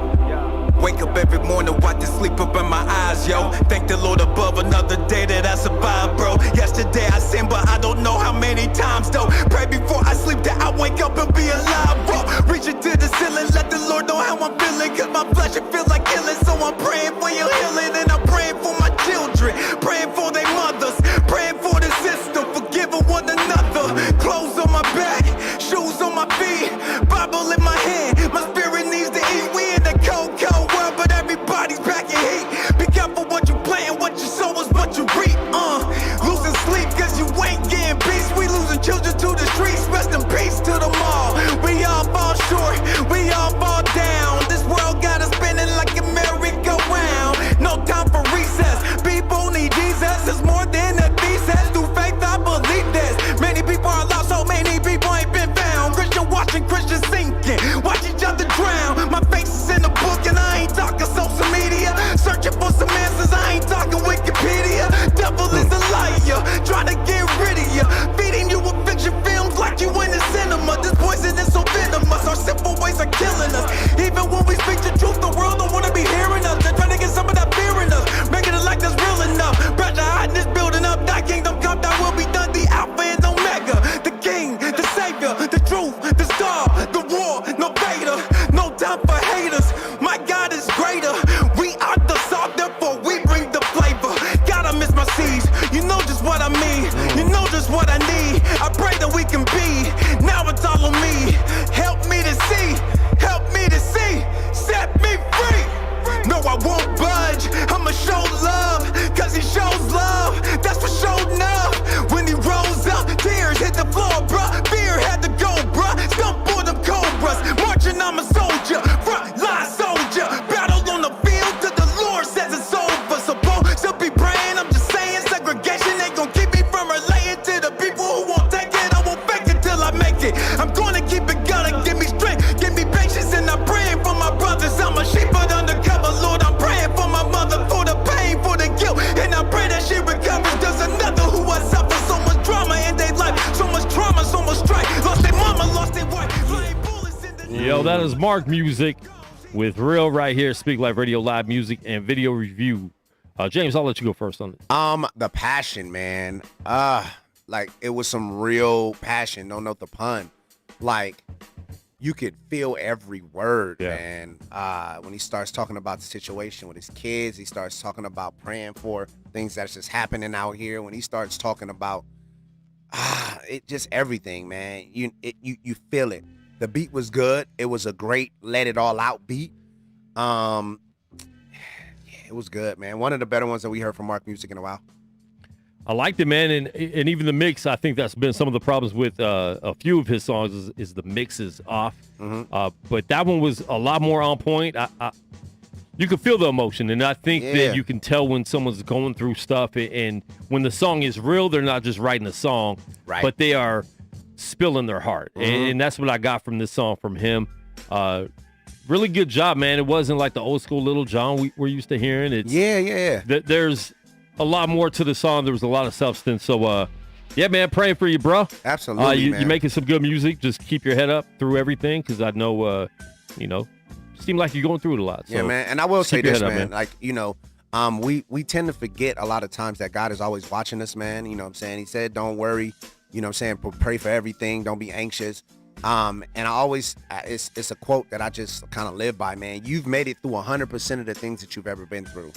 Wake up every morning, watch the sleep up in my eyes, yo. Thank the Lord above, another day that I survived, bro. Yesterday I sinned, but I don't know how many times, though. Pray before I sleep that I wake up and be alive, bro. Reaching to the ceiling, let the Lord know how I'm feeling, cause my flesh, it feels like killing. So I'm praying for your healing, and I'm praying for my children, praying for their mothers, praying for the system, forgiving one another. Clothes on my back, shoes on my feet, Bible in my hand, my spirit needs to eat. We in the cold world, but everybody's back in heat. Be careful what you plant, what you sow is what you reap. Losing sleep cause you ain't getting peace. We losing children to the streets, rest in peace to them all. We all fall short, we all fall down. This world got us spinning like a merry-go-round. No time for recess, people need Jesus. It's more than a thesis, through faith I believe this. Many people are lost, so many people ain't been found. Christian watching, Christian sinking, watch each other drown. My face is in the book and I ain't talking social media. Searching for some answers, I ain't talking Wikipedia. Devil is a liar, trying to get rid of you. Feeding you with fiction films like you in the cinema. This poison is so venomous, our simple ways are killing us. Even when we speak the truth, the world don't wanna be hearing us. They're trying to get some of that fear in us, making it like that's real enough. Pressure hiding is building up, thy kingdom come, thy will be done. The Alpha and Omega, the King, the Savior, the truth, the star, the war, no beta, no time for haters. My God is greater. We are the salt, therefore we bring the flavor. Gotta miss my seeds. You know just what I mean. You know just what I need. I pray that we can be. Now it's all on me. Help me to see. Help me to see. Set me free. No, I won't budge. I'ma show love, cause he shows love. That's for sure enough. When he rose up, tears hit the floor, bruh. Fear had to go, bruh. Stump for them cobras. Marching, I'm a soldier. Front line soldier. Battle on the field till the Lord says it's over. Supposed to be praying, I'm just saying. Segregation ain't gonna keep me from relating to the people who won't take it. I won't fake it till I make it. I'm gonna keep it gonna give me strength, give me patience, and I'm praying for my brothers. I'm a shepherd undercover, Lord. I'm praying for my mother, for the pain, for the guilt, and I pray that she recovers. There's another who has suffered so much drama in their life, so much trauma, so much strife. Lost their mama, lost their wife. Yo, that is Mark Music with Real right here, Speak Life Radio Live music and video review. James, I'll let you go first on it. The passion, man. Like it was some real passion. Don't know the pun. Like you could feel every word, man. When he starts talking about the situation with his kids, he starts talking about praying for things that's just happening out here. When he starts talking about it, just everything, man. You feel it. The beat was good. It was a great let it all out beat. It was good, man. One of the better ones that we heard from Mark Music in a while. I liked it, man, and even the mix. I think that's been some of the problems with a few of his songs is the mix is off. But that one was a lot more on point. You can feel the emotion, and I think that you can tell when someone's going through stuff. And when the song is real, they're not just writing a song, but they are spilling their heart. And that's what I got from this song from him. Really good job, man. It wasn't like the old school Little John we're used to hearing. It's, there's a lot more to the song. There was a lot of substance. So, yeah, man, praying for you, bro. Absolutely, man. You're making some good music. Just keep your head up through everything because I know, seem like you're going through it a lot. So yeah, man. And I will say this, man. Like, we tend to forget a lot of times that God is always watching us, man. You know what I'm saying? He said, don't worry, you know what I'm saying? Pray for everything. Don't be anxious. And I always, it's a quote that I just kind of live by, man. You've made it through 100% of the things that you've ever been through.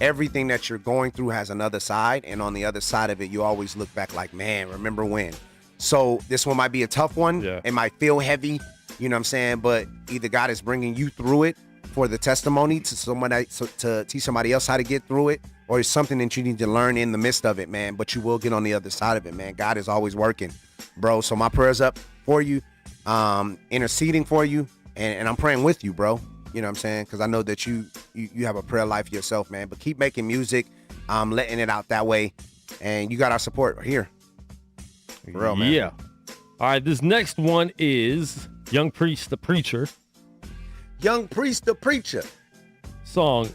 Everything that you're going through has another side. And on the other side of it, you always look back like, man, remember when? So this one might be a tough one. Yeah. It might feel heavy, you know what I'm saying? But either God is bringing you through it for the testimony to teach somebody else how to get through it, or it's something that you need to learn in the midst of it, man. But you will get on the other side of it, man. God is always working, bro. So my prayers up for you, interceding for you, and I'm praying with you, bro. You know what I'm saying? Because I know that you have a prayer life yourself, man. But keep making music, letting it out that way, and you got our support here. For real, man. Yeah. All right, this next one is Young Priest, the Preacher. Young Priest, the Preacher. Song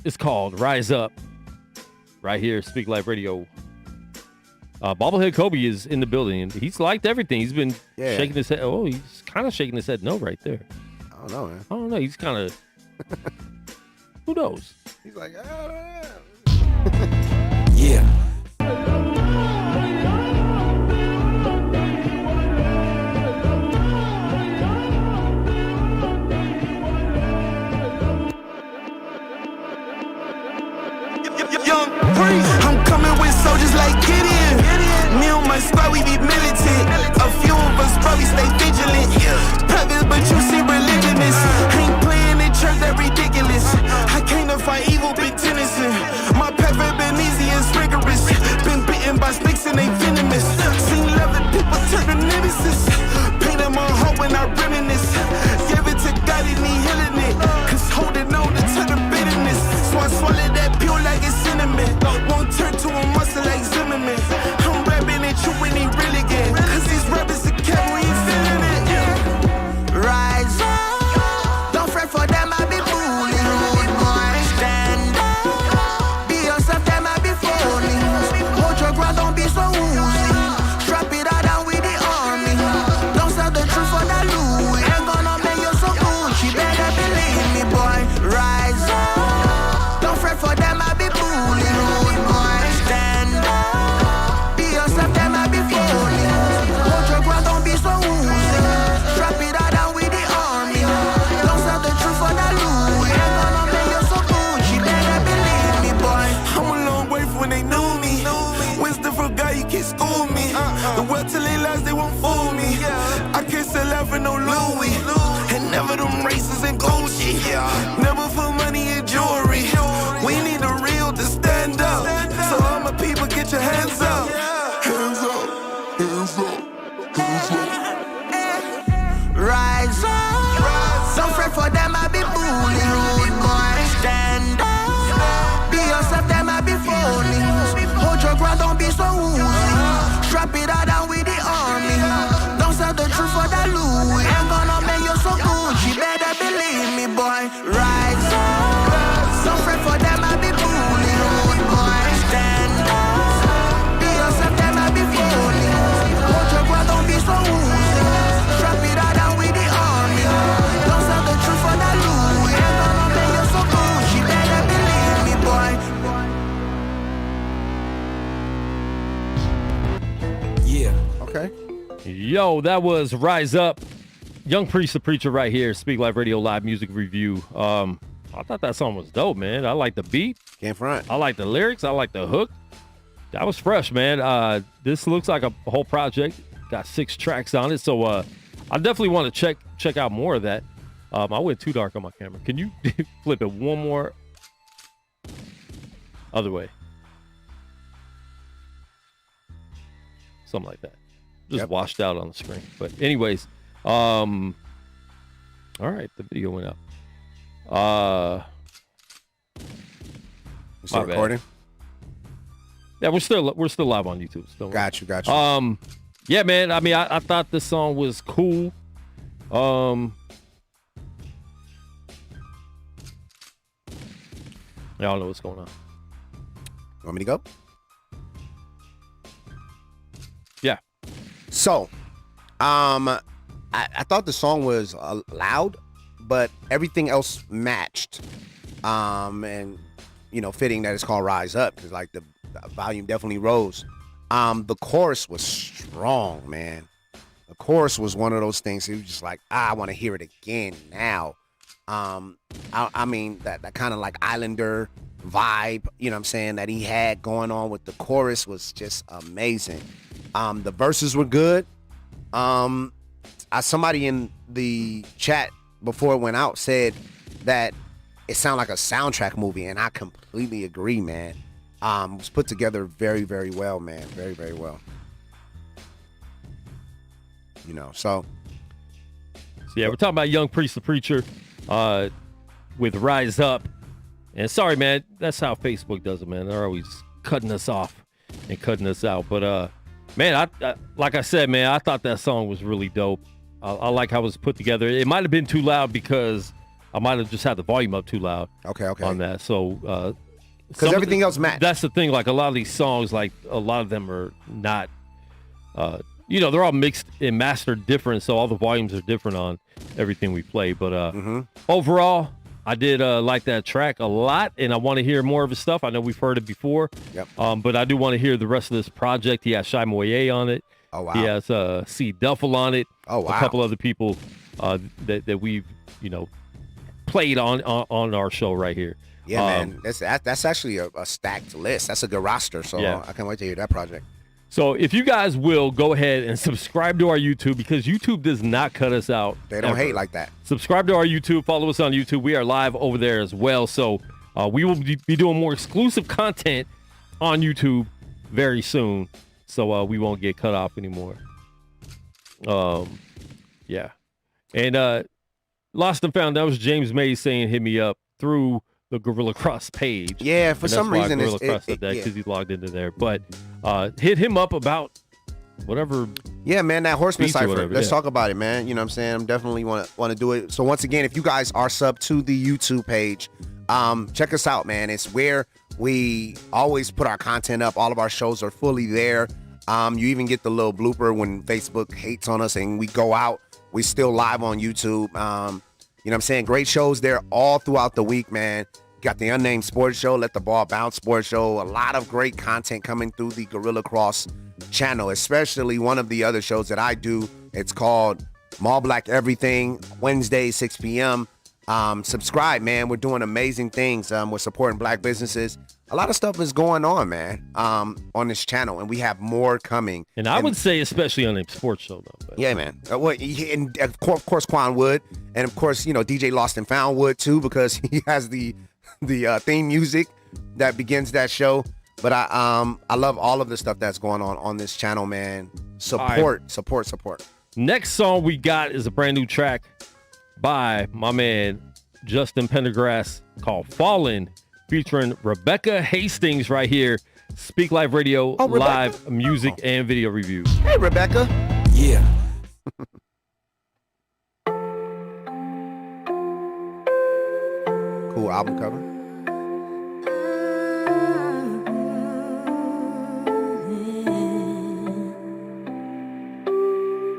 is called Rise Up. Right here, Speak Life Radio. Bobblehead Kobe is in the building, and he's liked everything. He's been shaking his head. Oh, he's kind of shaking his head no right there. I don't know, man. I don't know. He's kind of... Who knows? He's like, yeah. Young Priest. I'm coming with soldiers like Gideon. Me and my squad, we be militant. A few of us probably stay vigilant. Private, but you see religionist. Ain't playing in church, that ridiculous. I came to fight evil, been Tennyson. My path have been easy and rigorous. Been bitten by snakes and they venomous. Seen 11 people turn to nemesis. Painted my heart when I reminisce. Gave it to God and he healing it. Cause holding on to turn to bitterness. So I swallow that pure like it's cinnamon. Won't turn to a muscle like Zimmerman. I'm rapping at you when he really get. Cause these rappers are cat when you feeling it. Rise up. Don't fret for them, I be fooling. Rude boy, stand up. Be yourself, them I be fooling. Hold your ground, don't be so woozy. Strap it out down with the army. Don't sell the truth for that Louis. Ain't gonna make you so Gucci. Better believe me, boy. Rise up. Don't fret for them, I be fooling. Rude boy, stand up. Be yourself, them I be fooling. Hold your ground, don't be so woozy. Strap it out down with the army. Don't sell the truth for that Louis. Ain't gonna make you so Gucci. Better believe me, boy. I'm a long way from when they knew me. Wisdom from God, you can't school me. The world till they lies, they won't fool me. I can't sell out for no Louis. And never them races and Gucci. Never for money and jewelry. We need a real to stand up. So all my people, get your hands up. Hands up, hands up, hands up. Rise up. Don't fret for them, I be bullying. Rude boy, stand up. Be yourself, them I be fooling. Hold your ground, don't be so woozy. Strap it out down with the army. Don't sell the truth for that Louis. Ain't gonna make you so Gucci. Better believe me, boy. Rise up. Don't fret for them, I be bullying. Rude boy, stand up. Be yourself, them I be fooling. Hold your ground, don't be so woozy. Strap it out down with the army. Don't sell the truth for that Louis. Ain't gonna make you so Gucci. Better believe me, boy. Yeah. Okay. Yo, that was Rise Up. Young Priest, the Preacher right here. Speak Live Radio Live Music Review. I thought that song was dope, man. I like the beat. Can't front. I like the lyrics. I like the hook. That was fresh, man. This looks like a whole project. Got 6 tracks on it. So I definitely want to check out more of that. I went too dark on my camera. Can you flip it one more? Other way. Something like that. Just washed out on the screen. But anyways, all right, the video went up. Still recording? Yeah, we're still live on YouTube. Still got you. Yeah, man. I mean, I thought this song was cool. I don't know what's going on. You want me to go? Yeah. So, I thought the song was loud, but everything else matched. And fitting that it's called Rise Up, because like the volume definitely rose. The chorus was strong, man. The chorus was one of those things. It was just like, I want to hear it again now. I mean, that kind of like Islander vibe, you know what I'm saying, that he had going on with the chorus was just amazing. The verses were good. Somebody in the chat before it went out said that it sounded like a soundtrack movie, and I completely agree, man. It was put together very, very well, man. Very, very well. So yeah, we're talking about Young Priest the Preacher with Rise Up. And sorry, man, that's how Facebook does it, man. They're always cutting us off and cutting us out. But, man, I like I said, man, I thought that song was really dope. I like how it was put together. It might have been too loud because I might have just had the volume up too loud. Okay. On that. So, because everything else matched. That's the thing. Like, a lot of these songs, like, a lot of them are not, they're all mixed and mastered different. So all the volumes are different on everything we play. But overall, I did like that track a lot, and I want to hear more of his stuff. I know we've heard it before. Yep. But I do want to hear the rest of this project. He has Shy Moye on it. Oh, wow. He has C. Duffel on it. Oh, wow. A couple other people that we've, played on our show right here. Yeah, man. That's actually a stacked list. That's a good roster. So I can't wait to hear that project. So if you guys will go ahead and subscribe to our YouTube, because YouTube does not cut us out. They don't ever. hate like that. Subscribe to our YouTube. Follow us on YouTube. We are live over there as well. So we will be doing more exclusive content on YouTube very soon. So we won't get cut off anymore. Yeah. And Lost and Found, that was James May saying hit me up through the Gorilla Cross page. Yeah, for some reason Gorilla Cross did that because he logged into there. But hit him up about whatever. Yeah, man, that Horseman Cypher. Whatever, Let's talk about it, man. You know what I'm saying? I'm definitely want to do it. So once again, if you guys are sub to the YouTube page, check us out, man. It's where we always put our content up. All of our shows are fully there. You even get the little blooper when Facebook hates on us and we go out. We still live on YouTube. You know what I'm saying? Great shows there all throughout the week, man. Got the Unnamed Sports Show, Let the Ball Bounce Sports Show. A lot of great content coming through the Gorilla Cross channel, especially one of the other shows that I do. It's called Mall Black Everything, Wednesday, 6 p.m. Subscribe, man. We're doing amazing things. We're supporting black businesses. A lot of stuff is going on, man, on this channel, and we have more coming. And I would say especially on the sports show, though. But. Yeah, man. And of course, Quan would. And, of course, DJ Lost and Found would, too, because he has the theme music that begins that show. But I love all of the stuff that's going on this channel, man. Support. Next song we got is a brand new track by my man Justin Pendergrass called Fallen, featuring Rebecca Hastings right here. Speak Live Radio, live music and video reviews. Hey, Rebecca. Yeah. Cool album cover.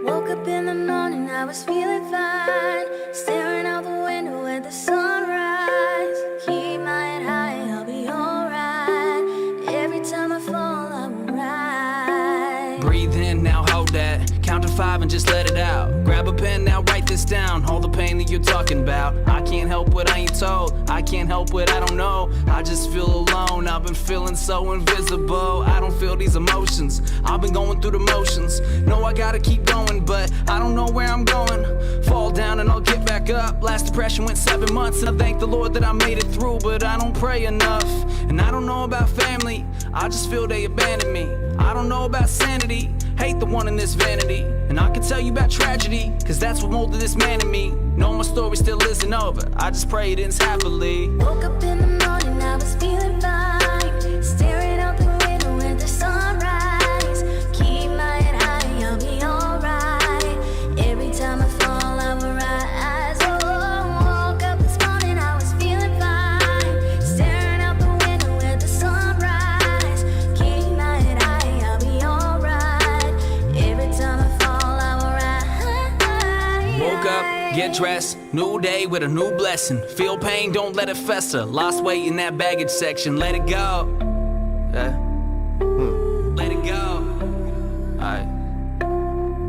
Woke up in the morning, I was feeling fine, staring out the window at the sunrise. Keep my head high, I'll be alright. Every time I fall, I will rise. Breathe in, now hold that. Count to 5 and just let it out. Grab a pen, now write this down. All the pain that you're talking about. I can't help what I ain't told. I can't help what I don't know. I just feel alone. I've been feeling so invisible. I don't feel these emotions. I've been going through the motions. No, I gotta keep going, but I don't know where I'm going. Fall down and I'll get back up. Last depression went 7 months, and I thank the Lord that I made it through, but I don't pray enough. And I don't know about family. I just feel they abandoned me. I don't know about sanity. Hate the one in this vanity. And I can tell you about tragedy, cause that's what molded this man in me. Know my story still isn't over. I just pray it ends happily. Woke up in the morning, I was feeling fine, staring out the window at the sunrise. Keep my head high, I'll be alright. Every time I fall, I will rise. Oh, woke up this morning, I was feeling fine, staring out the window at the sunrise. Keep my head high, I'll be alright. Every time I fall, I will rise. Woke up, Get dressed, new day with a new blessing. Feel pain, don't let it fester. Lost weight in that baggage section, let it go. Let it go. Alright.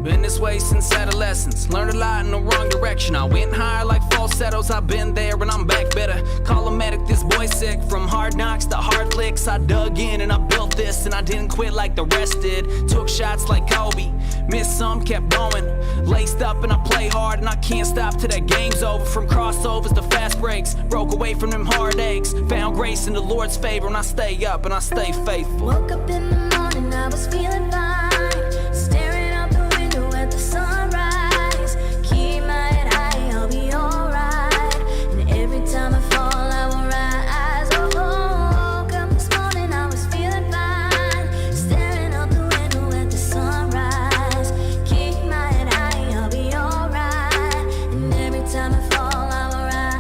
Been this way since adolescence. Learned a lot in the wrong direction. I went higher like falsettos. I've been there and I'm back better. Call a medic, this boy sick. From hard knocks to hard licks, I dug in and I built this. And I didn't quit like the rest did. Took shots like Kobe. Missed some, kept going. Laced up and I play hard and I can't stop till that game's over. From crossovers to fast breaks. Broke away from them heartaches. Found grace in the Lord's favor and I stay up and I stay faithful. Woke up in the morning, I was feeling fine. Staring out the window at the sunrise. Keep my head high, I'll be alright. And every time I fall, I will rise. Oh, woke up this morning, I was feeling fine. Staring out the window at the sunrise. Keep my head high, I'll be alright. And every time I fall, I will rise.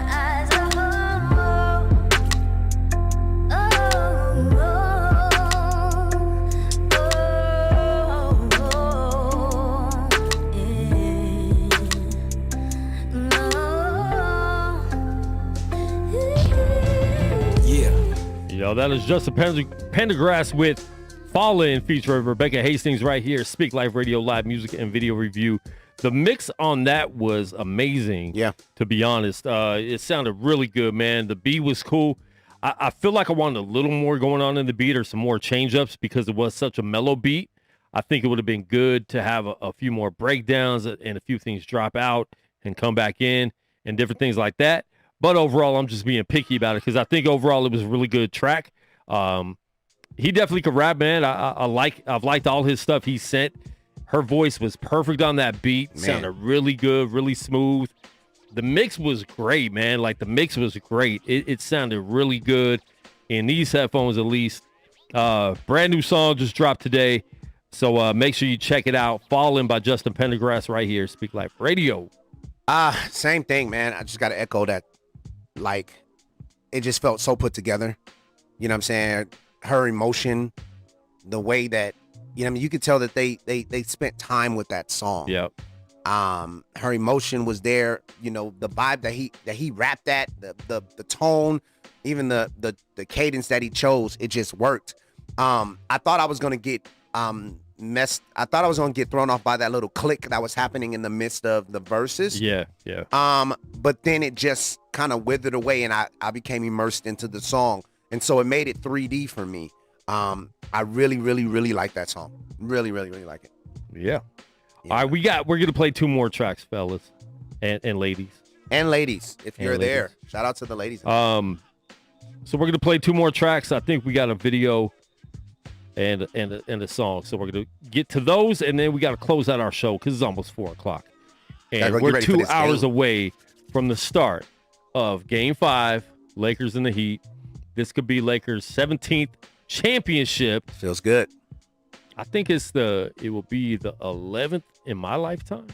Yo, that is Justin Pendergrass with Fallin' featuring Rebecca Hastings right here. Speak Life Radio Live music and video review. The mix on that was amazing. Yeah. To be honest, it sounded really good, man. The beat was cool. I feel like I wanted a little more going on in the beat or some more change-ups because it was such a mellow beat. I think it would have been good to have a few more breakdowns and a few things drop out and come back in and different things like that. But overall, I'm just being picky about it because I think overall it was a really good track. He definitely could rap, man. I've liked all his stuff he sent. Her voice was perfect on that beat. Man. Sounded really good, really smooth. The mix was great, man. Like, the mix was great. It sounded really good in these headphones, at least. Brand new song just dropped today. So make sure you check it out. Fallin' by Justin Pendergrass right here. Speak Life Radio. Same thing, man. I just got to echo that. Like, it just felt so put together. You know what I'm saying? Her emotion, the way that, you know what I mean? You could tell that they spent time with that song. Yep. Her emotion was there. You know, the vibe that he rapped at, the tone, even the cadence that he chose, it just worked. I thought I was gonna get I thought I was gonna get thrown off by that little click that was happening in the midst of the verses. Yeah. But then it just kind of withered away, and I became immersed into the song, and so it made it 3D for me. I really, really, really like that song. Really, really, really like it. Yeah. All right, we're gonna play two more tracks, fellas, and ladies. And ladies, if you're there, shout out to the ladies. So we're gonna play two more tracks. I think we got a video and a song. So we're gonna get to those, and then we got to close out our show because it's almost 4:00, and we're 2 hours away from the start of Game 5, Lakers and the Heat. This could be Lakers' 17th championship. Feels good. I think it will be the 11th in my lifetime.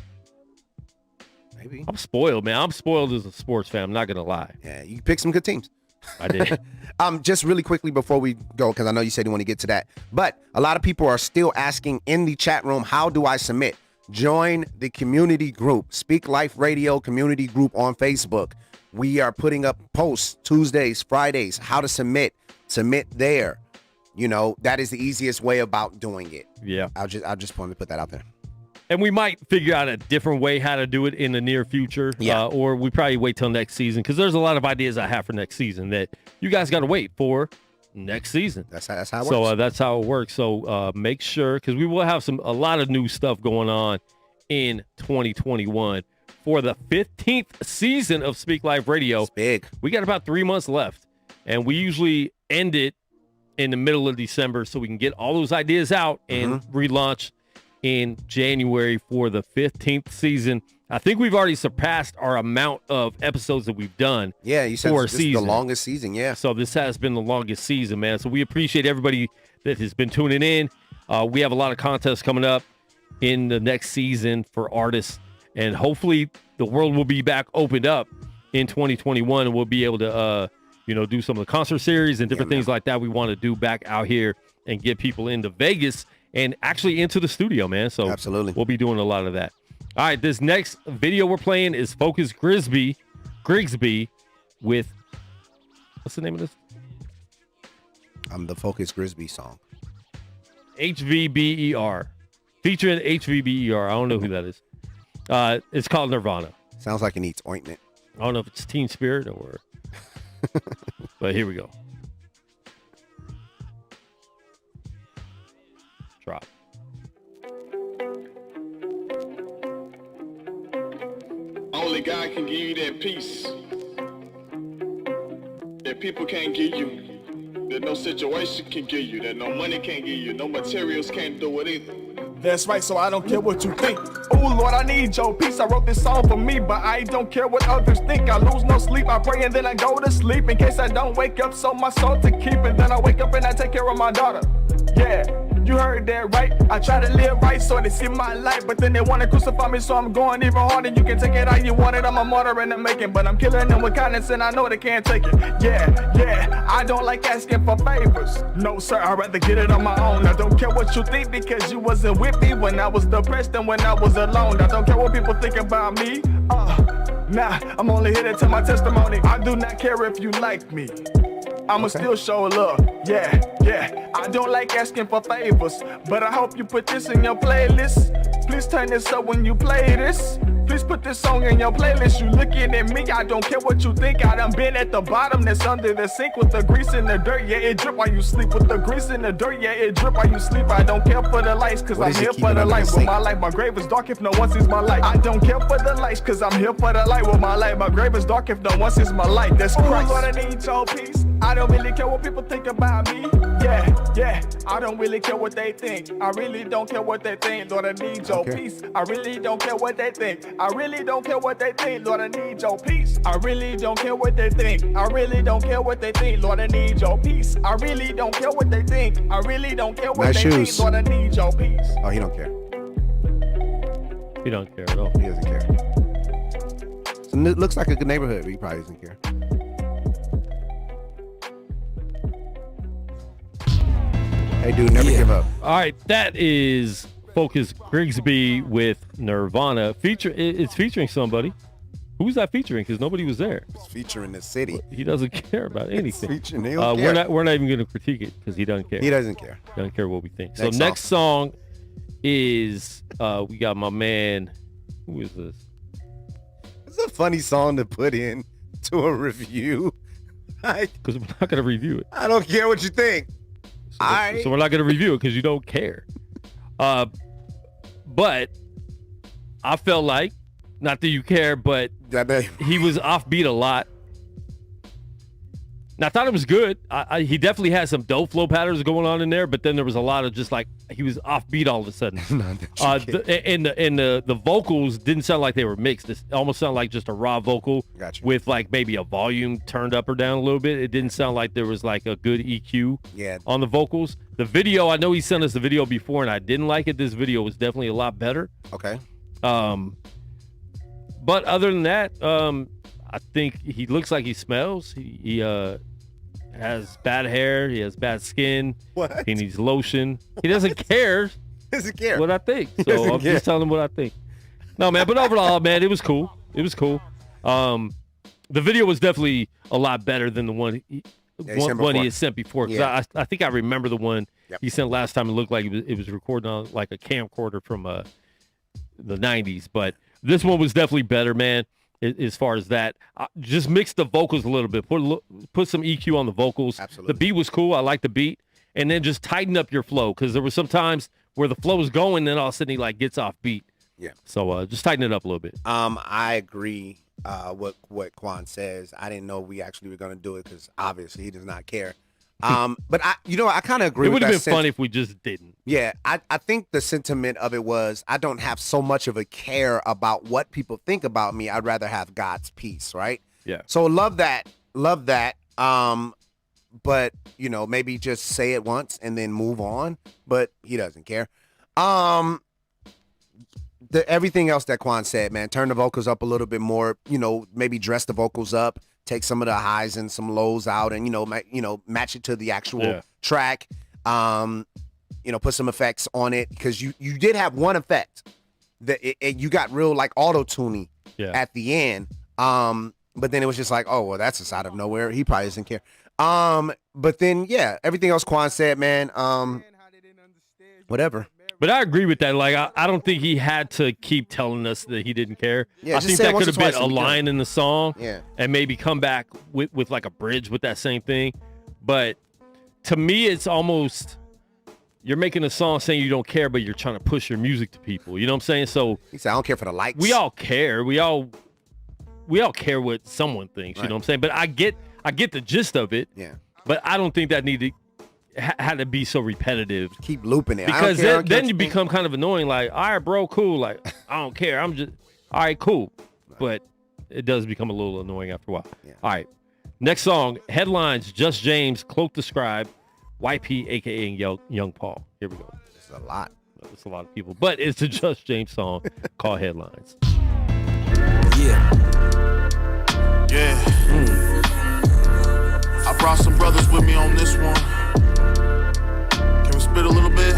Maybe. I'm spoiled, man. I'm spoiled as a sports fan. I'm not gonna lie. Yeah, you picked some good teams. I did. Just really quickly before we go, because I know you said you want to get to that, but a lot of people are still asking in the chat room, how do I submit? Join the community group, Speak Life Radio community group on Facebook. We are putting up posts Tuesdays, Fridays, how to submit there. You know, that is the easiest way about doing it. Yeah. I just wanted to put that out there. And we might figure out a different way how to do it in the near future. Yeah. Or we probably wait till next season, because there's a lot of ideas I have for next season that you guys got to wait for next season. That's how it works. So that's how it works. So make sure, because we will have a lot of new stuff going on in 2021 for the 15th season of Speak Life Radio. It's big. We got about 3 months left, and we usually end it in the middle of December so we can get all those ideas out and relaunch in January for the 15th season. I think we've already surpassed our amount of episodes that we've done. Yeah, you said for this is the longest season, yeah. So this has been the longest season, man. So we appreciate everybody that has been tuning in. We have a lot of contests coming up in the next season for artists, and hopefully the world will be back opened up in 2021, and we'll be able to do some of the concert series and different things like that we want to do back out here and get people into Vegas and actually into the studio, man. So absolutely, we'll be doing a lot of that. All right, this next video we're playing is Focus Grigsby with, what's the name of this? The Focus Grigsby song. HVBER. Featuring HVBER. I don't know who that is. It's called Nirvana. Sounds like it needs ointment. I don't know if it's Teen Spirit or... But here we go. Drop. Only God can give you that peace that people can't give you, that no situation can give you, that no money can give you, no materials can't do it either. That's right, so I don't care what you think. Oh Lord, I need your peace. I wrote this song for me, but I don't care what others think. I lose no sleep, I pray and then I go to sleep in case I don't wake up, so my soul to keep. And then I wake up and I take care of my daughter. Yeah, you heard that right. I try to live right so they see my light, but then they want to crucify me, so I'm going even harder. You can take it how you want it. I'm a martyr and I'm making, but I'm killing them with kindness and I know they can't take it. Yeah, I don't like asking for favors. No sir, I'd rather get it on my own. I don't care what you think because you wasn't with me when I was depressed and when I was alone. I don't care what people think about me. Nah, I'm only here to tell my testimony. I do not care if you like me. I'ma still show love, yeah. I don't like asking for favors, but I hope you put this in your playlist. Please turn this up when you play this. Please put this song in your playlist. You looking at me, I don't care what you think. I done been at the bottom, that's under the sink with the grease in the dirt. Yeah, it drip while you sleep with the grease in the dirt. Yeah, it drip while you sleep. I don't care for the lights, cause I'm here for the light. With my life, my grave is dark if no one sees my light. I don't care for the lights, cause I'm here for the light. With my life, my grave is dark if no one sees my light. That's Christ. Lord, I need your peace. I don't really care what people think about me. Yeah, I don't really care what they think. I really don't care what they think. Lord, I need your peace. I really don't care what they think. I really don't care what they think. Lord, I need your peace. I really don't care what they think. I really don't care what they think. Lord, I need your peace. I really don't care what they think. I really don't care what they think. Lord, I need your peace. Oh, he don't care. He don't care at all. He doesn't care. So it looks like a good neighborhood, but he probably doesn't care. Hey, dude, never give up. All right, that is Focus Grigsby with Nirvana. It's featuring somebody. Who's that featuring? Because nobody was there. It's featuring the city. He doesn't care about anything. It's featuring, he don't care. We're not even going to critique it because he doesn't care. He doesn't care. Doesn't care what we think. So next song is we got my man. Who is this? It's a funny song to put in to a review. Because we're not going to review it. I don't care what you think. So we're not going to review it because you don't care. But I felt like, not that you care, but he was offbeat a lot. And I thought it was good. He definitely had some dope flow patterns going on in there, but then there was a lot of just like he was offbeat all of a sudden. The vocals didn't sound like they were mixed. It almost sounded like just a raw vocal with like maybe a volume turned up or down a little bit. It didn't sound like there was like a good EQ on the vocals. The video, I know he sent us the video before and I didn't like it. This video was definitely a lot better. Okay. But other than that, I think he looks like he smells. He has bad hair. He has bad skin. What? He needs lotion. He doesn't care. Doesn't care what I think. So I'm just telling him what I think. No, man. But overall, man, it was cool. It was cool. The video was definitely a lot better than the one he had sent before. Because I think I remember the one he sent last time. It looked like it was recorded on like a camcorder from the 90s. But this one was definitely better, man. As far as that, just mix the vocals a little bit. Put some EQ on the vocals. Absolutely. The beat was cool. I like the beat. And then just tighten up your flow because there were some times where the flow was going, then all of a sudden he like gets off beat. Yeah. So just tighten it up a little bit. I agree what Quan says. I didn't know we actually were going to do it because obviously he does not care. But I kind of agree. It would have been fun if we just didn't. Yeah, I think the sentiment of it was I don't have so much of a care about what people think about me. I'd rather have God's peace, right? Yeah. So love that. But maybe just say it once and then move on. But he doesn't care. Everything else that Quan said, man, turn the vocals up a little bit more. Maybe dress the vocals up. Take some of the highs and some lows out, and match it to the actual track. Put some effects on it because you did have one effect you got real like auto-tuning at the end. But then it was just like, oh, well, that's just out of nowhere. He probably doesn't care. But then, yeah, everything else Quan said, man, whatever. But I agree with that. Like, I don't think he had to keep telling us that he didn't care. Yeah, I think that could have been a we line in the song Yeah. and maybe come back with like a bridge with that same thing. But to me, it's almost you're making a song saying you don't care, but you're trying to push your music to people. You know what I'm saying? So he said, I don't care for the likes. We all care. We all care what someone thinks. You know what I'm saying? But I get the gist of it. Yeah. But I don't think that had to be so repetitive. Keep looping it. Because then you become kind of annoying. Like, all right, bro, cool. Like, I don't care. I'm just, all right, cool. But it does become a little annoying after a while. Yeah. All right. Next song, headlines, Just James, Cloak the Scribe, YP, a.k.a. Young Paul. Here we go. It's a lot. It's a lot of people. But it's a Just James song called Headlines. Yeah. I brought some brothers with me on this one. Can we spit a little bit?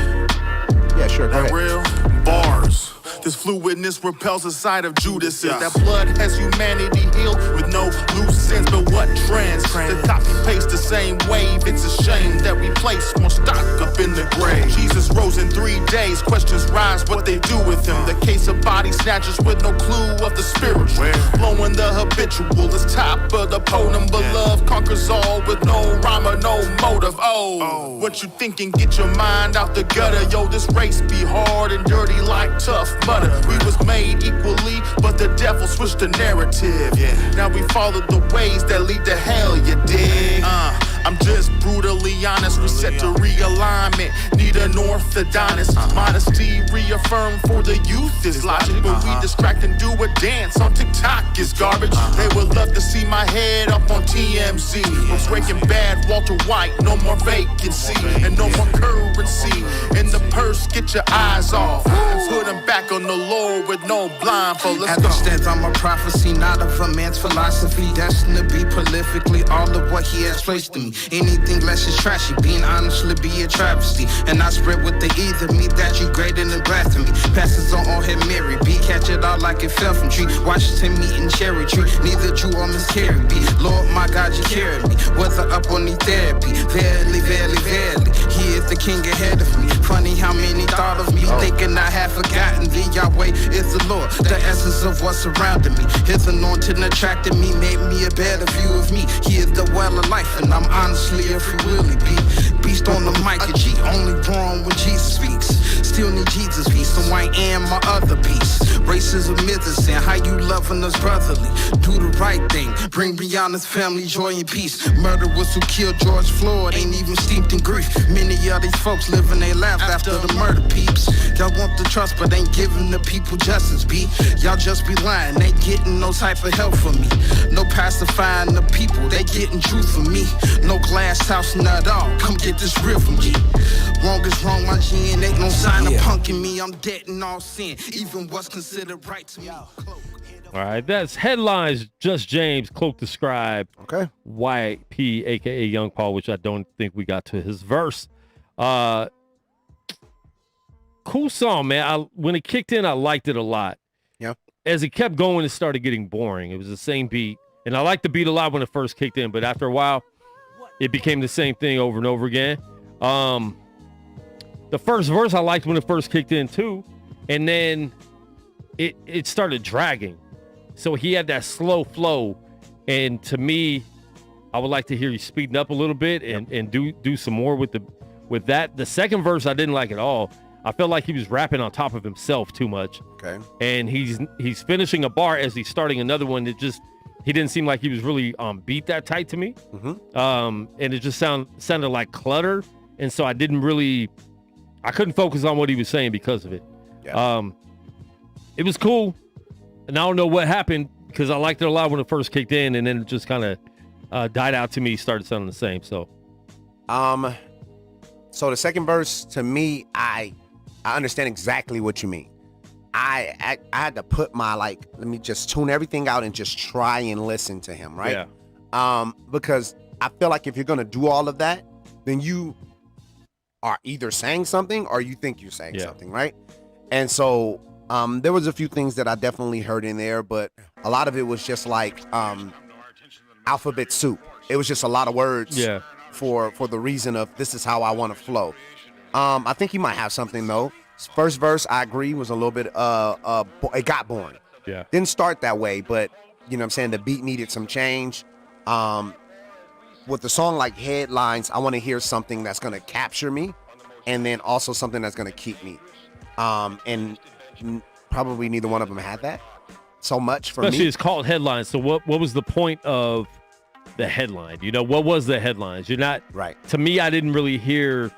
Yeah, sure. Go ahead. Real bars. This fluidness repels the sight of Judas. That blood has humanity healed with no loose ends, but what trends? The copy paste the same wave. It's a shame that we place more stock up in the grave. Jesus rose in 3 days. Questions rise what they do with him. The case of body snatchers with no clue of the spiritual. Blowing the habitual is top of the podium. Beloved conquers all with no rhyme or no motive. Oh, what you thinking? Get your mind out the gutter. Yo, this race be hard and dirty like tough butter. We was made equally, but the devil switched the narrative. Now we follow the ways that lead to hell, you dig? I'm just brutally honest. We set to realignment. Need an orthodontist. Modesty reaffirmed for the youth is logic, but we distract and do a dance on TikTok is garbage. They would love to see my head up on TMZ. From Breaking Bad, Walter White, no more vacancy and no more currency. In the purse, get your eyes off and put them back on the Lord with no blindfold. Let's At the stance, I'm a prophecy, not of a man's philosophy. Destined to be prolifically all of what he has placed in me. Anything less is trashy, being honestly be a travesty. And I spread with the either me that you greater than blasphemy. Passes on head Mary B, catch it all like it fell from tree. Washington meat and cherry tree, neither Jew or miscarry be. Lord my God, you carry me, whether up or need therapy. Verily, verily, verily, he is the king ahead of me. Funny how many thought of me, thinking I have forgotten thee. Yahweh is the Lord, the essence of what's surrounding me. His anointing attracted me, made me a better view of me. He is the well of life, and I'm honestly a free willy be. Beast on the mic, a G, only born when Jesus speaks. Still need Jesus peace, so I am my other piece. Racism is a sin, how you loving us brotherly. Do the right thing, bring beyond this family joy and peace. Murderers who killed George Floyd ain't even steeped in grief. Many of these folks living their lives after the murder peeps. Y'all want the trust, but ain't giving the people justice, B. Y'all just be lying, ain't getting no type of help from me. No pacifying the people, they getting truth from me. No glass house, not all, come get this real from me. Wrong is wrong, my G, and ain't no sign of punking me. I'm dead in all sin, even what's considered right to me. All right, that's headlines. Just James, Cloak the Scribe. Okay. YP, a.k.a. Young Paul, which I don't think we got to his verse. Cool song, man. When it kicked in, I liked it a lot. Yeah. As it kept going, it started getting boring. It was the same beat. And I liked the beat a lot when it first kicked in, but after a while, it became the same thing over and over again. The first verse I liked when it first kicked in too, and then it started dragging. So he had that slow flow, and to me, I would like to hear you speeding up a little bit and do some more with that. The second verse I didn't like at all. I felt like he was rapping on top of himself too much. Okay. And he's finishing a bar as he's starting another one. He didn't seem like he was really beat that tight to me. Mm-hmm. And it just sounded like clutter. And so I couldn't focus on what he was saying because of it. Yeah. It was cool. And I don't know what happened because I liked it a lot when it first kicked in, and then it just kind of died out to me, started sounding the same. So the second verse, to me, I understand exactly what you mean. I had to put my, let me just tune everything out and just try and listen to him, right? Yeah. Because I feel like if you're going to do all of that, then you are either saying something or you think you're saying something, right? And so There was a few things that I definitely heard in there, but a lot of it was just like alphabet soup. It was just a lot of words for the reason of this is how I want to flow. I think he might have something, though. First verse, I agree, was a little bit, it got boring. Yeah. Didn't start that way, but, you know what I'm saying, the beat needed some change. With the song like Headlines, I want to hear something that's going to capture me and then also something that's going to keep me. And probably neither one of them had that so much for Especially me. it's called Headlines. So what was the point of the headline? You know, what was the headlines? You're not right. To me, I didn't really hear,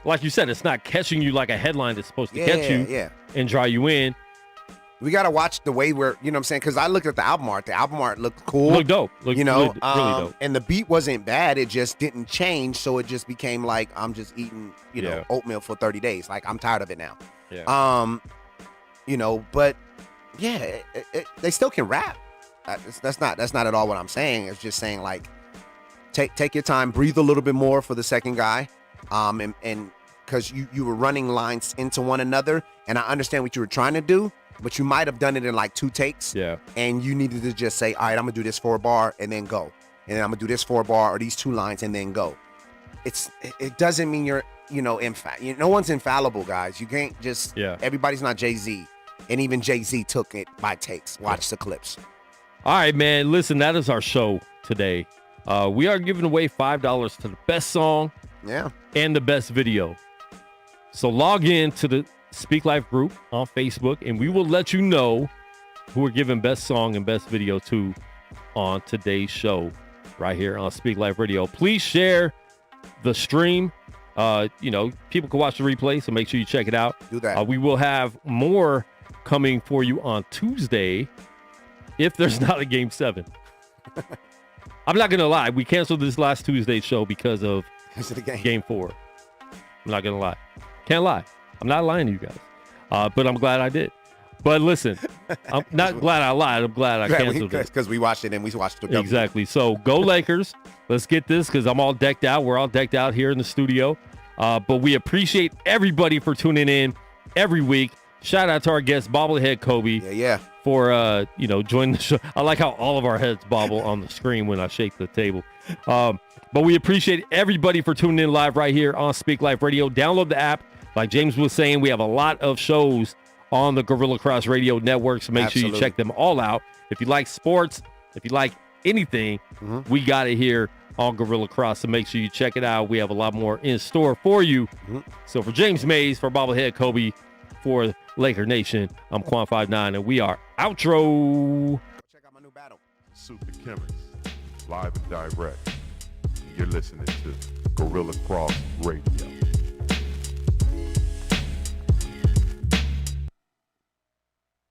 like you said, it's not catching you like a headline that's supposed to catch you and draw you in. We got to watch the way we're, you know what I'm saying? Because I looked at the album art. The album art looked cool. Looked dope. You know, really dope. And the beat wasn't bad. It just didn't change. So it just became like, I'm just eating, you know, oatmeal for 30 days. Like, I'm tired of it now. Yeah. You know, but yeah, they still can rap. That's not at all what I'm saying. It's just saying, like, take your time, breathe a little bit more for the second guy. And because you were running lines into one another, and I understand what you were trying to do, but you might have done it in like 2 takes. Yeah. And you needed to just say, all right, I'm gonna do this for a bar and then go. And then I'm gonna do this for a bar or these 2 lines and then go. It doesn't mean you're, you know, no one's infallible, guys. You can't just, everybody's not Jay-Z. And even Jay-Z took it by takes. Watch the clips. All right, man. Listen, that is our show today. We are giving away $5 to the best song and the best video. So log in to the Speak Life group on Facebook, and we will let you know who we're giving best song and best video to on today's show right here on Speak Life Radio. Please share the stream. You know, people can watch the replay, so make sure you check it out. Do that. We will have more coming for you on Tuesday if there's not a Game 7. I'm not going to lie. We canceled this last Tuesday show because of Game 4. I'm not going to lie. Can't lie. I'm not lying to you guys. But I'm glad I did. But listen, I'm not glad I lied. I'm glad I canceled it. Because we watched it and we watched it. Exactly. So go Lakers. Let's get this because I'm all decked out. We're all decked out here in the studio. But we appreciate everybody for tuning in every week. Shout out to our guest, Bobblehead Kobe. Yeah. For, you know, joining the show. I like how all of our heads bobble on the screen when I shake the table. But we appreciate everybody for tuning in live right here on Speak Life Radio. Download the app. Like James was saying, we have a lot of shows on the Gorilla Cross Radio Network, so make sure you check them all out. If you like sports, if you like anything, we got it here on Gorilla Cross, so make sure you check it out. We have a lot more in store for you. So for James Mays, for Bobblehead Kobe, for Laker Nation, I'm Quan59, and we are outro. Check out my new battle. Super Chemist, live and direct. You're listening to Gorilla Cross Radio.